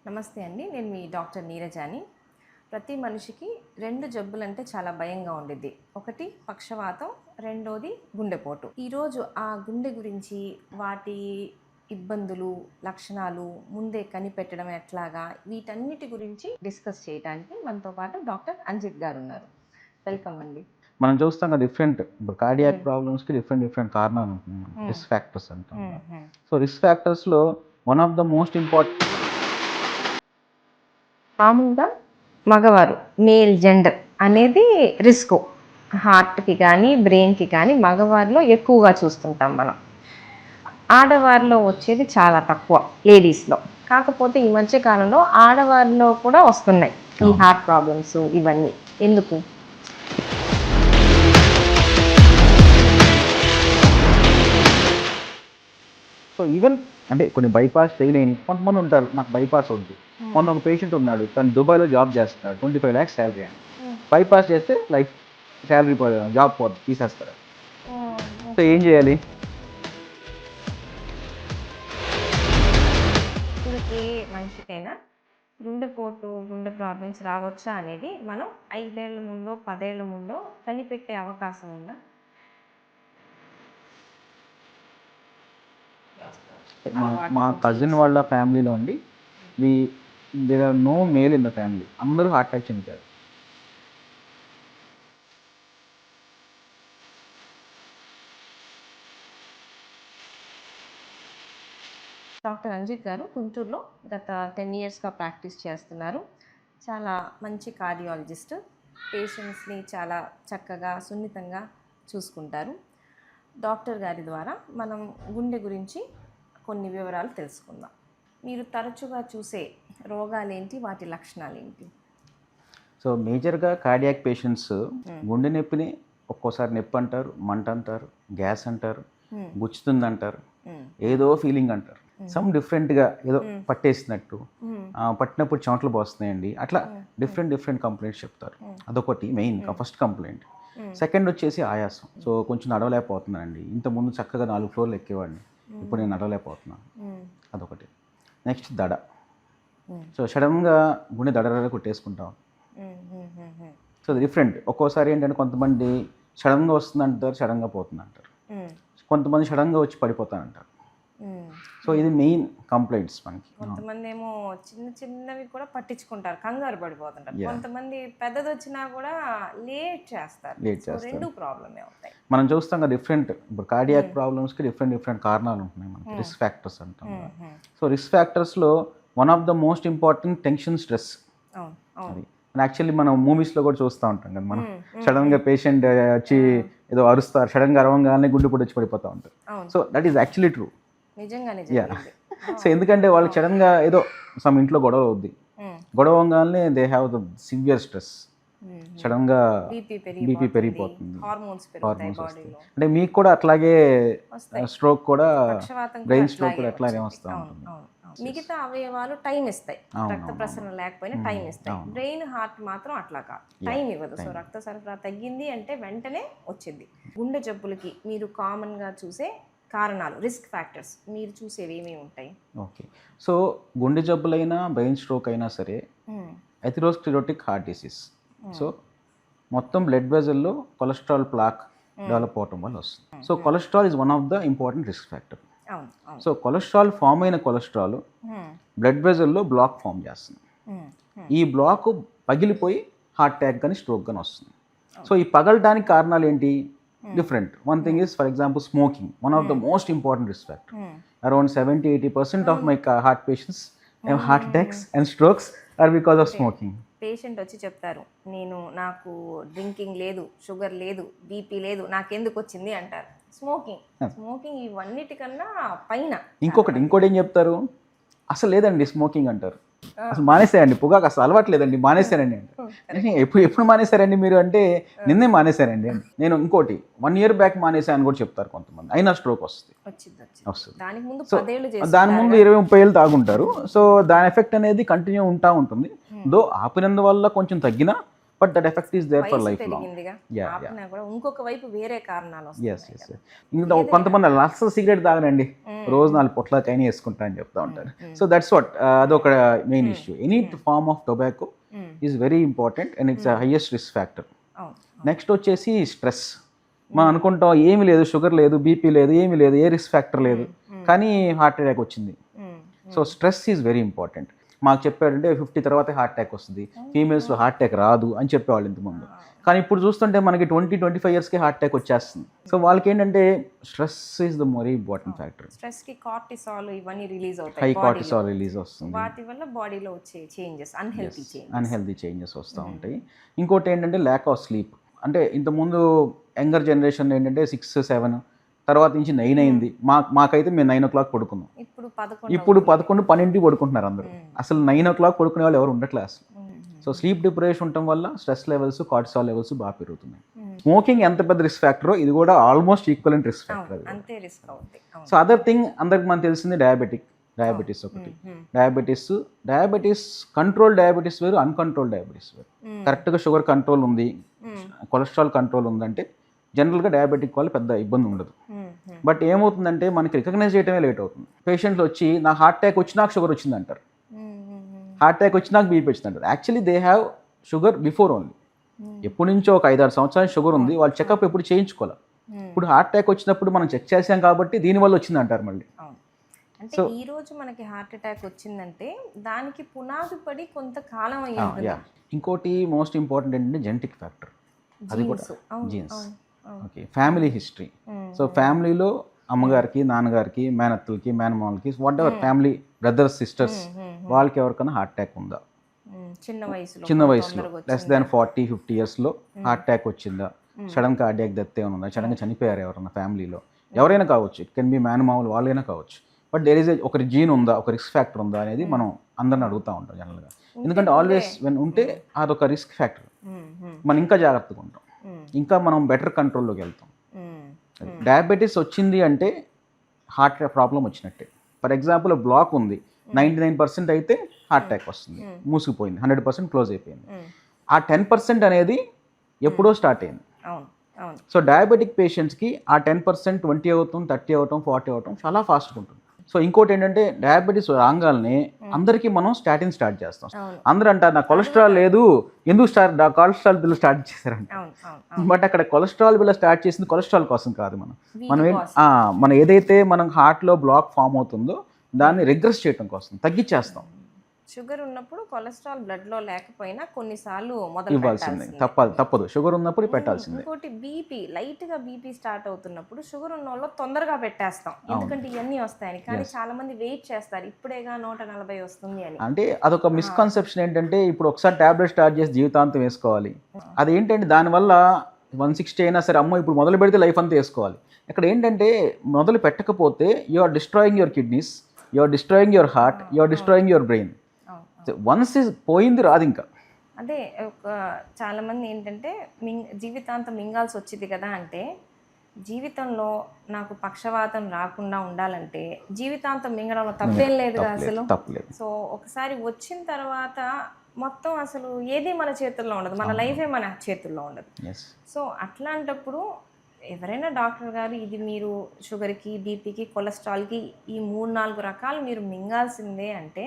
నమస్తే అండి. నేను మీ డాక్టర్ నీరజాని. ప్రతి మనిషికి 2 జబ్బులంటే చాలా భయంగా ఉండిద్ది. ఒకటి పక్షవాతం, రెండోది గుండెపోటు. ఈరోజు ఆ గుండె గురించి, వాటి ఇబ్బందులు, లక్షణాలు ముందే కనిపెట్టడం ఎట్లాగా, వీటన్నిటి గురించి డిస్కస్ చేయడానికి మనతో పాటు డాక్టర్ అంజిత్ గారు ఉన్నారు. వెల్కమ్ అండి. మనం చూస్తాం కదా ఇప్పుడు కార్డియాక్ ప్రాబ్లమ్స్కి డిఫరెంట్ కారణాలు ఉంటున్నాయి, రిస్క్ ఫ్యాక్టర్స్ అంటాం. సో రిస్క్ ఫ్యాక్టర్స్లో one of the most important మామూలుగా మగవారు మేల్ జెండర్ అనేది రిస్క్ హార్ట్కి కానీ బ్రెయిన్కి కానీ మగవారిలో ఎక్కువగా చూస్తుంటాం మనం. ఆడవారిలో వచ్చేది చాలా తక్కువ, లేడీస్లో. కాకపోతే ఈ మధ్య కాలంలో ఆడవారిలో కూడా వస్తున్నాయి ఈ హార్ట్ ప్రాబ్లమ్స్. ఇవన్నీ ఎందుకు? సో ఈవెన్ అంటే కొన్ని బైపాస్ చేయలేని కొంతమంది ఉంటారు, నాకు బైపాస్ వద్దు. మొన్న ఒక పేషెంట్ ఉన్నాడు, తను దుబాయ్లో జాబ్ చేస్తున్నాడు, 25 lakhs శాలరీ అని. బైపాస్ చేస్తే లైఫ్ శాలరీ జాబ్ పోతుంది, తీసేస్తారు. సో ఏం చేయాలి? ఇప్పుడు ఏ మనిషికైనా గుండెపోటు, గుండె ప్రాబ్లమ్స్ రావచ్చా అనేది మనం 5 ఏళ్ల ముందో 10 ఏళ్ల ముందో కనిపెట్టే అవకాశం ఉందా? మా కజిన్ వాళ్ళ ఫ్యామిలీలో అండి, there are no male in the family, అందరూ హార్ట్ అటాక్ చెందుతారు. డాక్టర్ అంజిత్ గారు గుంటూరులో గత 10 yearsగా ప్రాక్టీస్ చేస్తున్నారు. చాలా మంచి కార్డియాలజిస్ట్. పేషెంట్స్ని చాలా చక్కగా సున్నితంగా చూసుకుంటారు. డాక్టర్ గారి ద్వారా మనం గుండె గురించి కొన్ని వివరాలు తెలుసుకుందాం. మీరు తరచుగా చూసే రోగాలేంటి, వాటి లక్షణాలు ఏంటి? సో మేజర్గా కార్డియాక్ పేషెంట్స్ గుండె నొప్పిని ఒక్కోసారి నొప్పి అంటారు, మంట అంటారు, గ్యాస్ అంటారు, గుచ్చుతుంది అంటారు, ఏదో ఫీలింగ్ అంటారు. సమ్ డిఫరెంట్గా ఏదో పట్టేసినట్టు, పట్టినప్పుడు చెమటలు పోస్తున్నాయండి, అట్లా డిఫరెంట్ కంప్లైంట్స్ చెప్తారు. అదొకటి మెయిన్ ఫస్ట్ కంప్లైంట్. సెకండ్ వచ్చేసి ఆయాసం. సో కొంచెం నడవలేకపోతున్నానండి, ఇంతకుముందు చక్కగా 4 floors ఎక్కేవాడిని, ఇప్పుడు నేను నడవలేకపోతున్నాను, అదొకటి. నెక్స్ట్ దడ. సో సడన్గా గుండె దడ కొట్టేసుకుంటాం. So different. ఒక్కోసారి ఏంటంటే కొంతమంది సడన్గా వస్తుంది అంటారు, సడన్గా పోతుంది అంటారు, కొంతమంది సడన్గా వచ్చి పడిపోతానంటారు. సో ఇది మెయిన్ కంప్లైంట్స్ మనకి. కొంతమంది ఏమో చిన్నవి కూడా పట్టించుకుంటారు, కంగారు పడిపోతుంటారు. కొంతమంది పెద్దది వచ్చినా కూడా లేట్ చేస్తారు. రెండు ప్రాబ్లమే అవుతాయి. మనం చూస్తాం కదా ఇప్పుడు కార్డియాక్ ప్రాబ్లమ్స్కి డిఫరెంట్ కారణాలు ఉంటున్నాయి మనకి, రిస్క్ ఫ్యాక్టర్స్ అంటాం. సో రిస్క్ ఫ్యాక్టర్స్లో one of the most important tension, stress. అది యాక్చువల్లీ మనం మూవీస్లో కూడా చూస్తూ ఉంటాం కదా, మనం సడన్గా పేషెంట్ వచ్చి ఏదో అరుస్తారు, సడన్గా అరవంగానే గుండెపోటు వచ్చి పడిపోతూ ఉంటారు. So that is actually true. So ఎందుకంటే వాళ్ళకి సడన్గా ఏదో సమ్ ఇంట్లో గొడవ అవుద్ది, గొడవ అవగానే they have the severe stress, సడన్గా బీపీ పెరిగిపోతుంది, హార్మోన్స్ వస్తాయి. అంటే మీకు కూడా అట్లాగే స్ట్రోక్ కూడా, బ్రెయిన్ స్ట్రోక్ కూడా అట్లాగే వస్తూ ఉంటుంది. మిగతా అవయవాలు టైం ఇస్తాయి, రక్త ప్రసరణ లేకపోయినా టైం ఇస్తాయి. బ్రెయిన్, హార్ట్ మాత్రం అట్లా కాదు, టైం ఇవ్వదు. సో రక్త సరఫరా తగ్గింది అంటే వెంటనే వచ్చింది. గుండె జబ్బులకి మీరు కామన్గా చూసే కారణాలు, రిస్క్ ఫ్యాక్టర్స్ మీరు చూసేవి ఏమేమి ఉంటాయి? ఓకే, సో గుండె జబ్బులైనా బ్రెయిన్ స్ట్రోక్ అయినా సరే ఎథెరోస్క్లెరోటిక్ హార్ట్ డిసీజ్. సో మొత్తం బ్లడ్ వెజల్లో కొలెస్ట్రాల్ ప్లాక్ డెవలప్ అవటం వల్ల వస్తుంది. So cholesterol is one of the important risk factor. So cholesterol form అయిన కొలెస్ట్రాల్ బ్లడ్ వెజల్లో బ్లాక్ ఫామ్ చేస్తుంది. ఈ బ్లాక్ పగిలిపోయి హార్ట్ అటాక్ కానీ స్ట్రోక్ కానీ వస్తుంది. సో ఈ పగలడానికి కారణాలు ఏంటి? Different. One thing is, for example, smoking, one of the most important risk factor. Around 70-80% of my heart patients heart attacks and strokes are because of smoking. Patient వచ్చి చెప్తారు, నాకు డ్రింకింగ్ లేదు, షుగర్ లేదు, BP లేదు, నాకెందుకు వచ్చింది అంటారు. Smoking ఇవన్నిటికన్నా పైన. ఇంకోటి ఏం చెప్తారు, అసలు లేదండి స్మోకింగ్ అంటారు, అసలు మానేసారండి, పొగాకు అసలు అలవాట్లేదండి, మానేశారండి అంటారు. ఎప్పుడు మానేశారండి మీరు అంటే, నిన్నే మానేశారండి. నేను ఇంకోటి 1 year బ్యాక్ మానేసా అని కూడా చెప్తారు కొంతమంది, అయినా స్ట్రోక్ వస్తుంది. దాని ముందు 20-30 ఏళ్ళు తాగుంటారు. సో దాని ఎఫెక్ట్ అనేది కంటిన్యూ ఉంటుంది. దో ఆపినందువల్ల కొంచెం తగ్గినా but that effect is there for వయసు లైఫ్ లాంగ్. పెరిగిందిగా యా ఆపినా కూడా ఇంకొక వైపు వేరే కారణాలు ఎస్ వస్తాయి ఎస్ ఇంకా కొంతమంది అసలు సిగరెట్ తాగనండి, రోజు 4 పొట్ల కైనా వేసుకుంటా అని చెప్తా ఉంటారు. సో దట్స్ వాట్ అదొక main issue. Any form of tobacco is very important and it's highest risk factor. Next వచ్చేసి స్ట్రెస్. మనం అనుకుంటాం ఏమి లేదు, షుగర్ లేదు, బీపీ లేదు, ఏమి లేదు, ఏ రిస్క్ ఫ్యాక్టర్ లేదు, కానీ హార్ట్ అటాక్ వచ్చింది. So stress is very important. మాకు చెప్పాడంటే 50 తర్వాత హార్ట్ అటాక్ వస్తుంది, ఫీమేల్స్లో హార్ట్ అటాక్ రాదు అని చెప్పేవాళ్ళు ఇంతకుముందు. కానీ ఇప్పుడు చూస్తుంటే మనకి 20-25 ఇయర్స్కి హార్ట్ అటాక్ వచ్చేస్తుంది. సో వాళ్ళకి ఏంటంటే stress is the mori important factor. Stress కి కార్టిసాల్ ఇవన్నీ రిలీజ్ అవుతాయి, హై కార్టిసాల్ రిలీజ్ వస్తుంది, వాటి వల్ల బాడీలో వచ్చే చేంజెస్ అన్హెల్తీ చేంజెస్ వస్తూ ఉంటాయి. ఇంకోటి ఏంటంటే ల్యాక్ ఆఫ్ స్లీప్. అంటే ఇంతకుముందు యంగర్ జనరేషన్ ఏంటంటే 6-7 తర్వాత నుంచి 9 అయింది. మాకైతే మేము 9 o'clock పడుకున్నాం. ఇప్పుడు 11-12 పడుకుంటున్నారు అందరూ. అసలు 9 o'clock పడుకునే వాళ్ళు ఎవరు ఉండట్లే అసలు. సో స్లీప్ డిప్రెషన్ ఉండటం వల్ల స్ట్రెస్ లెవెల్స్, కార్టిసాల్ లెవెల్స్ బాగా పెరుగుతున్నాయి. స్మోకింగ్ ఎంత పెద్ద రిస్క్ ఫ్యాక్టరో ఇది కూడా almost equivalent risk factor. So other thing అందరికి మనకు తెలిసింది డయాబెటీస్ ఒకటి. డయాబెటీస్ కంట్రోల్ డయాబెటీస్ వేరు, అన్కంట్రోల్ డయాబెటీస్ వేరు. కరెక్ట్గా షుగర్ కంట్రోల్ ఉంది, కొలెస్ట్రాల్ కంట్రోల్ ఉందంటే జనరల్గా డయాబెటిక్ వాళ్ళు పెద్ద ఇబ్బంది ఉండదు. బట్ ఏమవుతుందంటే మనకి రికగ్నైజ్ చేయడమే లేట్ అవుతుంది. పేషెంట్లు వచ్చి నాకు హార్ట్ అటాక్ వచ్చి నాకు షుగర్ వచ్చింది అంటారు, హార్ట్ అటాక్ వచ్చి నాకు బీపీ వచ్చింది అంటారు. Actually they have sugar before only. ఎప్పటి నుంచో ఒక 5-6 సంవత్సరాలు షుగర్ ఉంది, వాళ్ళు చెకప్ ఎప్పుడు చేయించుకోవాలి. ఇప్పుడు హార్ట్ అటాక్ వచ్చినప్పుడు మనం చెక్ చేసాం కాబట్టి దీనివల్ల వచ్చింది అంటారు మళ్ళీ. అంటే ఈ రోజు మనకి హార్ట్ అటాక్ వచ్చిందంటే దానికి పునాది పడి కొంతకాలం అయ్యింది. ఇంకోటి మోస్ట్ ఇంపార్టెంట్ ఏంటంటే జెనెటిక్ ఫ్యాక్టర్, అది కూడా genes. Okay, family history. So ఫ్యామిలీలో అమ్మగారికి, నాన్నగారికి, మేనత్తలకి, మేనమామలకి, whatever family, brothers, sisters, వాళ్ళకి ఎవరికైనా హార్ట్ అటాక్ ఉందా, చిన్న వయసులో లెస్ దాన్ 40-50 ఇయర్స్లో హార్ట్ అటాక్ వచ్చిందా, సడన్ కార్డియాక్ డెత్ ఏమైనా ఉందా, సడన్గా చనిపోయారు ఎవరైనా ఫ్యామిలీలో, ఎవరైనా కావచ్చు, ఇట్ కెన్ బి మేనమామలు వాళ్ళైనా కావచ్చు. బట్ దేర్ ఈజ్ ఒక జీన్ ఉందా, ఒక రిస్క్ ఫ్యాక్టర్ ఉందా అనేది మనం అందరిని అడుగుతూ ఉంటాం జనరల్గా. ఎందుకంటే ఆల్వేస్ ఉంటే అదొక రిస్క్ ఫ్యాక్టర్, మనం ఇంకా జాగ్రత్తగా ఉంటాం, ఇంకా మనం బెటర్ కంట్రోల్లోకి వెళ్తాం. డయాబెటీస్ వచ్చింది అంటే హార్ట్ ప్రాబ్లం వచ్చినట్టే. ఫర్ ఎగ్జాంపుల్ బ్లాక్ ఉంది, 99% అయితే హార్ట్ అటాక్ వస్తుంది, మూసుకుపోయింది, 100% క్లోజ్ అయిపోయింది. ఆ 10% అనేది ఎప్పుడో స్టార్ట్ అయింది. సో డయాబెటిక్ పేషెంట్స్కి ఆ 10% 20 అవటం, 30 అవటం, 40 అవటం చాలా ఫాస్ట్గా ఉంటుంది. సో ఇంకోటి ఏంటంటే డయాబెటీస్ రాగానే అందరికీ మనం స్టాటిన్ స్టార్ట్ చేస్తాం. అందరూ అంటారు నాకు కొలెస్ట్రాల్ లేదు, ఎందుకు కొలెస్ట్రాల్ బిల్ స్టార్ట్ చేశారంట. బట్ అక్కడ కొలెస్ట్రాల్ బిల్ స్టార్ట్ చేసింది కొలెస్ట్రాల్ కోసం కాదు. మనం ఏదైతే మనం హార్ట్లో బ్లాక్ ఫామ్ అవుతుందో దాన్ని రిగ్రెస్ చేయడం కోసం తగ్గించేస్తాం. షుగర్ ఉన్నప్పుడు కొలెస్ట్రాల్ బ్లడ్ లో లేకపోయినా కొన్నిసార్లు ఇవ్వాల్సిందే, తప్పదు, షుగర్ ఉన్నప్పుడు పెట్టాల్సిందే. ఇంకోటి బీపీ, లైట్ గా బీపీ స్టార్ట్ అవుతున్నప్పుడు షుగర్ ఉన్న వాళ్ళు తొందరగా పెట్టేస్తాం, ఎందుకంటే ఇవన్నీ వస్తాయని. కానీ చాలా మంది వెయిట్ చేస్తారు, ఇప్పుడేగా 140 వస్తుంది అని. అంటే అదొక మిస్కన్సెప్షన్ ఏంటంటే ఇప్పుడు ఒకసారి టాబ్లెట్ స్టార్ట్ చేసి జీవితాంతం వేసుకోవాలి. అదేంటంటే దానివల్ల 160 అయినా సరే అమ్మో ఇప్పుడు మొదలు పెడితే లైఫ్ అంతా వేసుకోవాలి. ఇక్కడ ఏంటంటే మొదలు పెట్టకపోతే you are destroying your kidneys, you are destroying your heart, you are destroying your brain. Once పోయింది రాదు ఇంకా. అదే చాలా మంది ఏంటంటే జీవితాంతం మింగాల్సి వచ్చింది కదా అంటే, జీవితంలో నాకు పక్షవాతం రాకుండా ఉండాలంటే జీవితాంతం మింగడంలో తప్పేం లేదు అసలు. సో ఒకసారి వచ్చిన తర్వాత మొత్తం అసలు ఏది మన చేతుల్లో ఉండదు, మన లైఫే మన చేతుల్లో ఉండదు. సో అట్లాంటప్పుడు ఎవరైనా డాక్టర్ గారు ఇది మీరు షుగర్కి, బీపీకి, కొలెస్ట్రాల్కి ఈ 3-4 రకాలు మీరు మింగాల్సిందే అంటే,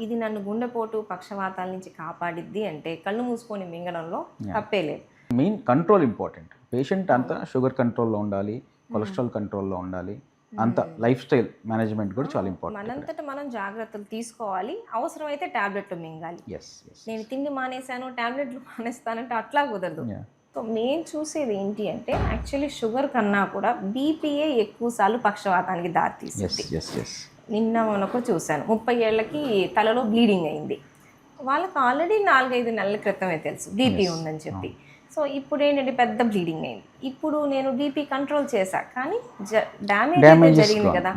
ఇది నన్ను గుండెపోటు, పక్షవాతాల నుంచి కాపాడిద్ది అంటే కళ్ళు మూసుకొని మింగడంలో తప్పే లేదు. Main control important. పేషెంట్ అంతా షుగర్ కంట్రోల్లో ఉండాలి, కొలెస్ట్రాల్ కంట్రోల్లో ఉండాలి, అంత లైఫ్ స్టైల్ మేనేజ్మెంట్ కూడా చాలా ఇంపార్టెంట్. మనంతట మనం జాగ్రత్తలు తీసుకోవాలి, అవసరమైతే టాబ్లెట్లు మింగాలి. నేను తిండి మానేశాను, టాబ్లెట్లు మానేస్తానంటే అట్లా కుదరదు. సో మేము చూసేది ఏంటి అంటే యాక్చువల్లీ షుగర్ కన్నా కూడా బీపీఏ ఎక్కువ సార్లు పక్షవాతానికి దారితీస్తుంది. నిన్న మనకు చూశాను, 30 ఏళ్ళకి తలలో బ్లీడింగ్ అయింది. వాళ్ళకి ఆల్రెడీ 4-5 నెలల క్రితమే తెలుసు బీపీ ఉందని చెప్పి. సో ఇప్పుడు ఏంటంటే పెద్ద బ్లీడింగ్ అయింది. ఇప్పుడు నేను బీపీ కంట్రోల్ చేశా, కానీ డ్యామేజ్ జరిగింది కదా.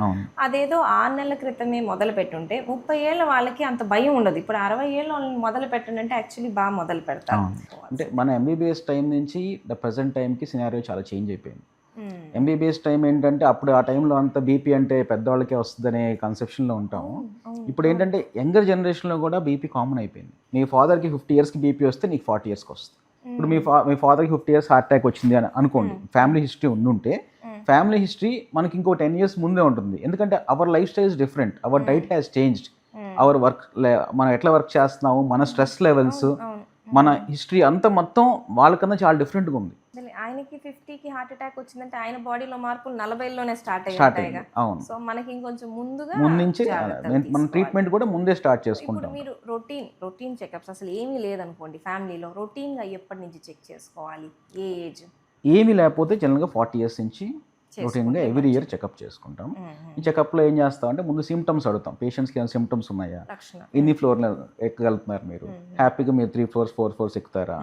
అదేదో 6 నెలల క్రితమే మొదలు పెట్టుంటే 30 ఏళ్ళ వాళ్ళకి అంత భయం ఉండదు. ఇప్పుడు 60 ఏళ్ళ వాళ్ళని మొదలు పెట్టండి అంటే యాక్చువల్లీ బాగా మొదలు పెడతారు. అంటే మన ఎంబీబీఎస్ టైం నుంచి ద ప్రజెంట్ టైంకి సినారియో చాలా చేంజ్ అయిపోయింది. ఎంబీబీఎస్ టైం ఏంటంటే అప్పుడు ఆ టైంలో అంత బీపీ అంటే పెద్దవాళ్ళకే వస్తుందనే కన్సెప్షన్లో ఉంటాము. ఇప్పుడు ఏంటంటే యంగర్ జనరేషన్లో కూడా బీపీ కామన్ అయిపోయింది. మీ ఫాదర్కి 50 ఇయర్స్కి బీపీ వస్తే నీకు 40 ఇయర్స్కి వస్తుంది. ఇప్పుడు మీ ఫాదర్కి 50 ఇయర్స్ హార్ట్ అటాక్ వచ్చింది అని అనుకోండి, ఫ్యామిలీ హిస్టరీ ఉండుంటే ఫ్యామిలీ హిస్టరీ మనకి ఇంకో 10 ఇయర్స్ ముందే ఉంటుంది. ఎందుకంటే our lifestyle is different, our diet has changed, our work, మనం ఎట్లా వర్క్ చేస్తున్నాము, మన స్ట్రెస్ లెవెల్స్, మన హిస్టరీ అంతా మొత్తం వాళ్ళకన్నా చాలా డిఫరెంట్గా ఉంది. ఆయనకి 50కి హార్ట్ అటాక్ వచ్చిందంటే ఆయన బాడీలో మార్పులు 40లోనే స్టార్ట్ అయింది. అయ్యాయి. అవును, సో మనకి ఇంకొంచెం ముందు నుంచి మన ట్రీట్మెంట్ కూడా ముందే స్టార్ట్ చేసుకుంటాం. మీరు రొటీన్ చెకప్స్ అసలు ఏమీ లేదనుకోండి ఫ్యామిలీలో, రొటీన్గా ఎప్పటి నుంచి చెక్ చేసుకోవాలి, ఏ ఏజ్? ఏమీ లేకపోతే జనరల్గా 40 ఇయర్స్ నుంచి రొటీన్గా ఎవ్రీ ఇయర్ చెకప్ చేసుకుంటాం. ఈ చెకప్లో ఏం చేస్తామంటే ముందు సిమ్టమ్స్ అడుగుతాం, పేషెంట్స్కి ఏమైనా సిమ్టమ్స్ ఉన్నాయా, ఎన్ని ఫ్లోర్లు ఎక్కగలుగుతున్నారు, మీరు హ్యాపీగా మీరు 3 floors 4 floors ఎక్కుతారా,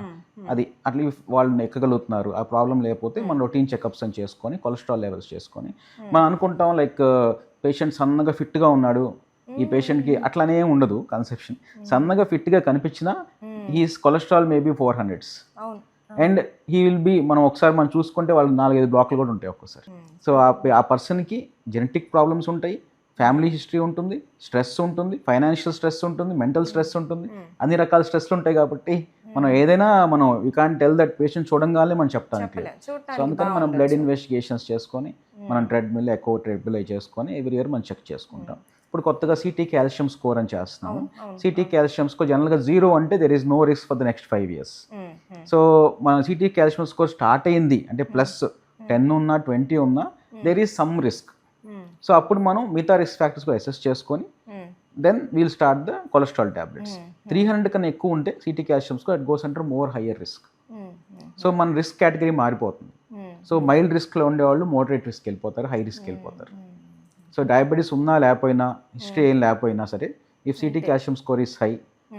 అది అట్లా వాళ్ళు ఎక్కగలుగుతున్నారు, ఆ ప్రాబ్లం లేకపోతే మనం రొటీన్ చెకప్స్ అని చేసుకొని కొలెస్ట్రాల్ లెవెల్స్ చేసుకొని మనం అనుకుంటాం లైక్ పేషెంట్ సన్నగా ఫిట్గా ఉన్నాడు, ఈ పేషెంట్కి అట్లానే ఉండదు కన్సెప్షన్. సన్నగా ఫిట్గా కనిపించినా he's cholesterol maybe 400s and he will be, మనం ఒకసారి మనం చూసుకుంటే వాళ్ళకి 4-5 బ్లాక్లు కూడా ఉంటాయి ఒక్కోసారి. సో ఆ పర్సన్కి జెనెటిక్ ప్రాబ్లమ్స్ ఉంటాయి, ఫ్యామిలీ హిస్టరీ ఉంటుంది, స్ట్రెస్ ఉంటుంది, ఫైనాన్షియల్ స్ట్రెస్ ఉంటుంది, మెంటల్ స్ట్రెస్ ఉంటుంది, అన్ని రకాల స్ట్రెస్లు ఉంటాయి. కాబట్టి మనం ఏదైనా మనం you can't tell that patient చూడంగానే మనం చెప్తానికి. సో అందుకని మనం బ్లడ్ ఇన్వెస్టిగేషన్స్ చేసుకొని మనం ట్రెడ్మిల్ ఎకో ట్రెడ్మిల్ అవి చేసుకొని ఎవ్రీ ఇయర్ మనం చెక్ చేసుకుంటాం. ఇప్పుడు కొత్తగా సిటీ కాల్షియం స్కోర్ అని చేస్తున్నాము. సిటీ కాల్షియం స్కోర్ జనరల్గా 0 అంటే there is no risk for the next 5 years. So మన సిటీ కాల్షియం స్కోర్ స్టార్ట్ అయింది అంటే +10 ఉన్నా 20 ఉన్నా there is some risk. So అప్పుడు మనం మిగతా రిస్క్ ఫ్యాక్టర్స్ అసెస్ చేసుకొని then we'll start the cholesterol tablets. 300 కన్నా ఎక్కువ ఉంటే CT calcium score it goes under more higher risk. So మన రిస్క్ కేటగిరీ మారిపోతుంది. సో మైల్డ్ రిస్క్లో ఉండేవాళ్ళు మోడరేట్ రిస్క్ వెళ్ళిపోతారు, హై రిస్క్ వెళ్ళిపోతారు. సో డయాబెటీస్ ఉన్నా లేకపోయినా, హిస్టరీ ఏం లేకపోయినా సరే, if CT calcium score is high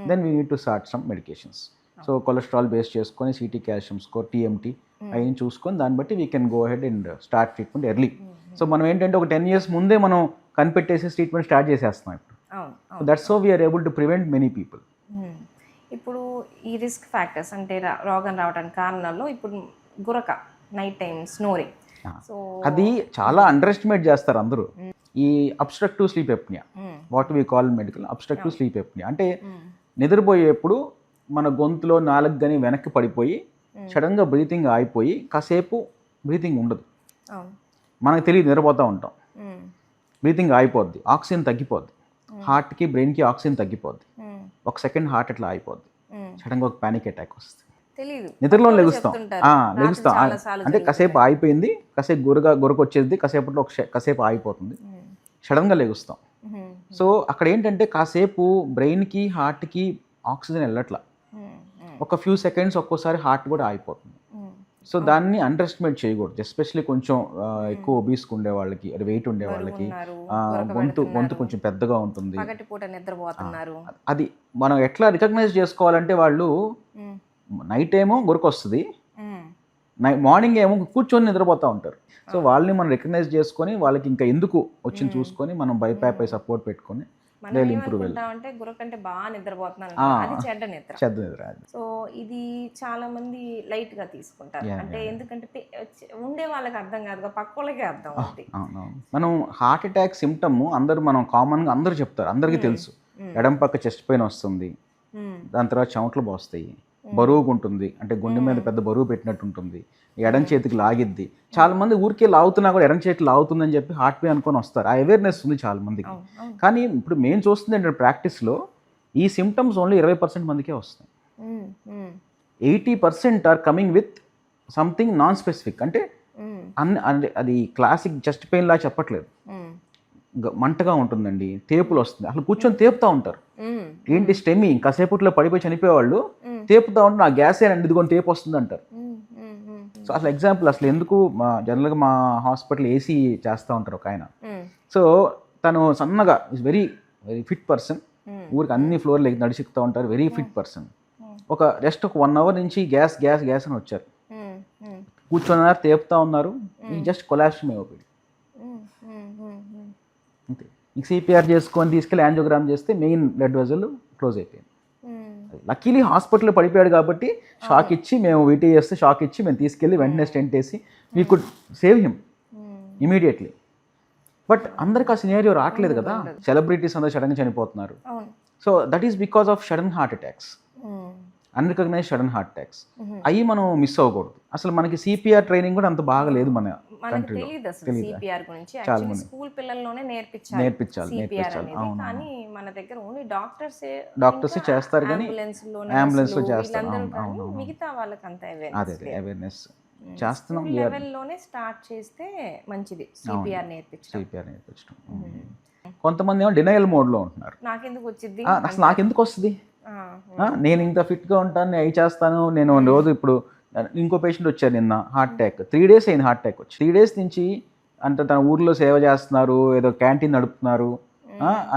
then we need to start some medications. So cholesterol base చేసుకొని సిటీ కాల్షియం స్కోర్, టీఎంటీ అయిన చూసుకొని దాన్ని బట్టి we can go ahead and start treatment early. So మనం ఏంటంటే ఒక 10 years ముందే మనం కనిపెట్టేసి ట్రీట్మెంట్ స్టార్ట్ చేసేస్తున్నాం ఇప్పుడు. That's how we're able to prevent many people. ఇప్పుడు ఈ రిస్క్ ఫ్యాక్టర్స్ అంటే రోగం రావడానికి కారణాల్లో ఇప్పుడు గురక, నైట్ టైం స్నోరింగ్, అది చాలా అండర్ ఎస్టిమేట్ చేస్తారు అందరూ. ఈ obstructive sleep apnoea, what we call medical obstructive sleep apnoea, అంటే నిద్రపోయేప్పుడు మన గొంతులో నాలుగు కానీ వెనక్కి పడిపోయి సడన్గా బ్రీతింగ్ ఆగిపోయి కాసేపు బ్రీతింగ్ ఉండదు, మనకు తెలియదు, నిద్రపోతూ ఉంటాం, బ్రీతింగ్ ఆగిపోద్ది, ఆక్సిజన్ తగ్గిపోద్ది, హార్ట్కి బ్రెయిన్కి ఆక్సిజన్ తగ్గిపోద్ది, 1 second హార్ట్ అట్లా ఆగిపోద్ది, సడన్గా ఒక ప్యానిక్ అటాక్ వస్తుంది, నిద్రలో లెగుస్తాం అంటే కాసేపు ఆగిపోయింది, కాసేపు గురక వచ్చేది, కాసేపు ఆగిపోతుంది, సడన్గా లెగుస్తాం. సో అక్కడ ఏంటంటే కాసేపు బ్రెయిన్కి హార్ట్కి ఆక్సిజన్ వెళ్ళట్లా, ఒక ఫ్యూ సెకండ్స్ ఒక్కోసారి హార్ట్ కూడా ఆగిపోతుంది. సో దాన్ని అండర్ ఎస్టిమేట్ చేయకూడదు, ఎస్పెషల్లీ కొంచెం ఎక్కువ ఒబీస్గా ఉండే వాళ్ళకి, వెయిట్ ఉండే వాళ్ళకి, గొంతు కొంచెం పెద్దగా ఉంటుంది, అది మనం ఎట్లా రికగ్నైజ్ చేసుకోవాలంటే వాళ్ళు నైట్ ఏమో గురక వస్తుంది, మార్నింగ్ ఏమో కూర్చొని నిద్రపోతూ ఉంటారు. సో వాళ్ళని మనం రికగ్నైజ్ చేసుకొని వాళ్ళకి ఇంకా ఎందుకు వచ్చింది చూసుకొని మనం బైపాపై సపోర్ట్ పెట్టుకొని ఇంప్రూవ్ అంటే గురక అంటే బాగా నిద్రపోతున్నాను, చెడ్డ నిద్ర. సో ఇది చాలా మంది లైట్ గా తీసుకుంటారు, అంటే ఎందుకంటే ఉండే వాళ్ళకి అర్థం కాదు, పక్క వాళ్ళకే అర్థం అవుతుంది. మనం హార్ట్ అటాక్ సిమ్టమ్ మనం కామన్గా అందరూ చెప్తారు, అందరికీ తెలుసు. ఎడం పక్క చెస్ట్ పెయిన్ వస్తుంది, దాని తర్వాత చెమటలు పోస్తాయి, బరువుగా ఉంటుంది, అంటే గుండె మీద పెద్ద బరువు పెట్టినట్టు ఉంటుంది, ఎడం చేతికి లాగిద్ది. చాలా మంది ఊరికే లాగుతున్నా కూడా ఎడం చేతికి లాగుతుందని చెప్పి హార్ట్ పెయిన్ అనుకొని వస్తారు, ఆ అవేర్నెస్ ఉంది చాలా మందికి. కానీ ఇప్పుడు మేము చూస్తుంది ఏంటంటే ప్రాక్టీస్లో ఈ సిమ్టమ్స్ ఓన్లీ 20% మందికే వస్తాయి, 80% are coming with something non specific. అంటే అది క్లాసిక్ చెస్ట్ పెయిన్ లా చెప్పట్లేదు, మంటగా ఉంటుందండి, తేపులు వస్తుంది, అసలు కూర్చొని తేపుతూ ఉంటారు, ఏంటి స్టెమీ, కాసేపట్లో పడిపోయి చనిపోయేవాళ్ళు తేపుతూ ఉంటే నా గ్యాస్ ఏనండి ఇదిగోని తేపు వస్తుంది అంటారు. సో అసలు ఎగ్జాంపుల్ అసలు ఎందుకు జనరల్గా మా హాస్పిటల్ ఏసీ చేస్తూ ఉంటారు ఒక ఆయన. సో తను సన్నగా వెరీ ఫిట్ పర్సన్, ఊరికి అన్ని ఫ్లోర్లు నడిచిక్తూ ఉంటారు, వెరీ ఫిట్ పర్సన్. జస్ట్ ఒక 1 hour నుంచి గ్యాస్ అని వచ్చారు, కూర్చొన్నారు, తేపుతా ఉన్నారు, జస్ట్ కొలాప్స్ ఓపీడీ అంతే. సిపిఆర్ చేసుకొని తీసుకెళ్ళి యాంజియోగ్రామ్ చేస్తే మెయిన్ బ్లడ్ వెజల్ క్లోజ్ అయిపోయింది. లక్కీలీ హాస్పిటల్లో పడిపోయాడు కాబట్టి షాక్ ఇచ్చి మేము వీటీ చేస్తే షాక్ ఇచ్చి మేము తీసుకెళ్ళి వెంటనే స్టెంట్ వేసి we could save him immediately. But అందరికి ఆ సినారియో రావట్లేదు కదా, సెలబ్రిటీస్ అందరూ సడన్గా చనిపోతున్నారు. So that is because of sudden heart attacks, unrecognised sudden heart attacks. అవి మనం మిస్ అవ్వకూడదు. అసలు మనకి సిపిఆర్ ట్రైనింగ్ కూడా అంత బాగా లేదు మన కంట్రీలో. సిపిఆర్ గురించి యాక్చువల్లీ స్కూల్ పిల్లల్లోనే నేర్పించాలి. కానీ మన దగ్గర ఓన్లీ డాక్టర్స్ చేస్తారు, కానీ అంబులెన్స్ లో చేస్తారు. మిగతా వాళ్ళకి అంత అవేర్నెస్ చేస్తున్నాం. లెవెల్లోనే స్టార్ట్ చేస్తే మంచిది సిపిఆర్ నేర్పించడం. కొంతమంది ఏమో డినయల్ మోడ్లో ఉంటున్నారు. నాకెందుకు వచ్చింది, అసలు నాకెందుకు వస్తుంది, నేను ఇంత ఫిట్గా ఉంటాను, నేను అవి చేస్తాను. నేను రోజు ఇప్పుడు ఇంకో పేషెంట్ వచ్చారు నిన్న, హార్ట్ అటాక్. 3 days అయింది హార్ట్ అటాక్ వచ్చి. 3 days నుంచి అంత తన ఊర్లో సేవ చేస్తున్నారు, ఏదో క్యాంటీన్ నడుపుతున్నారు,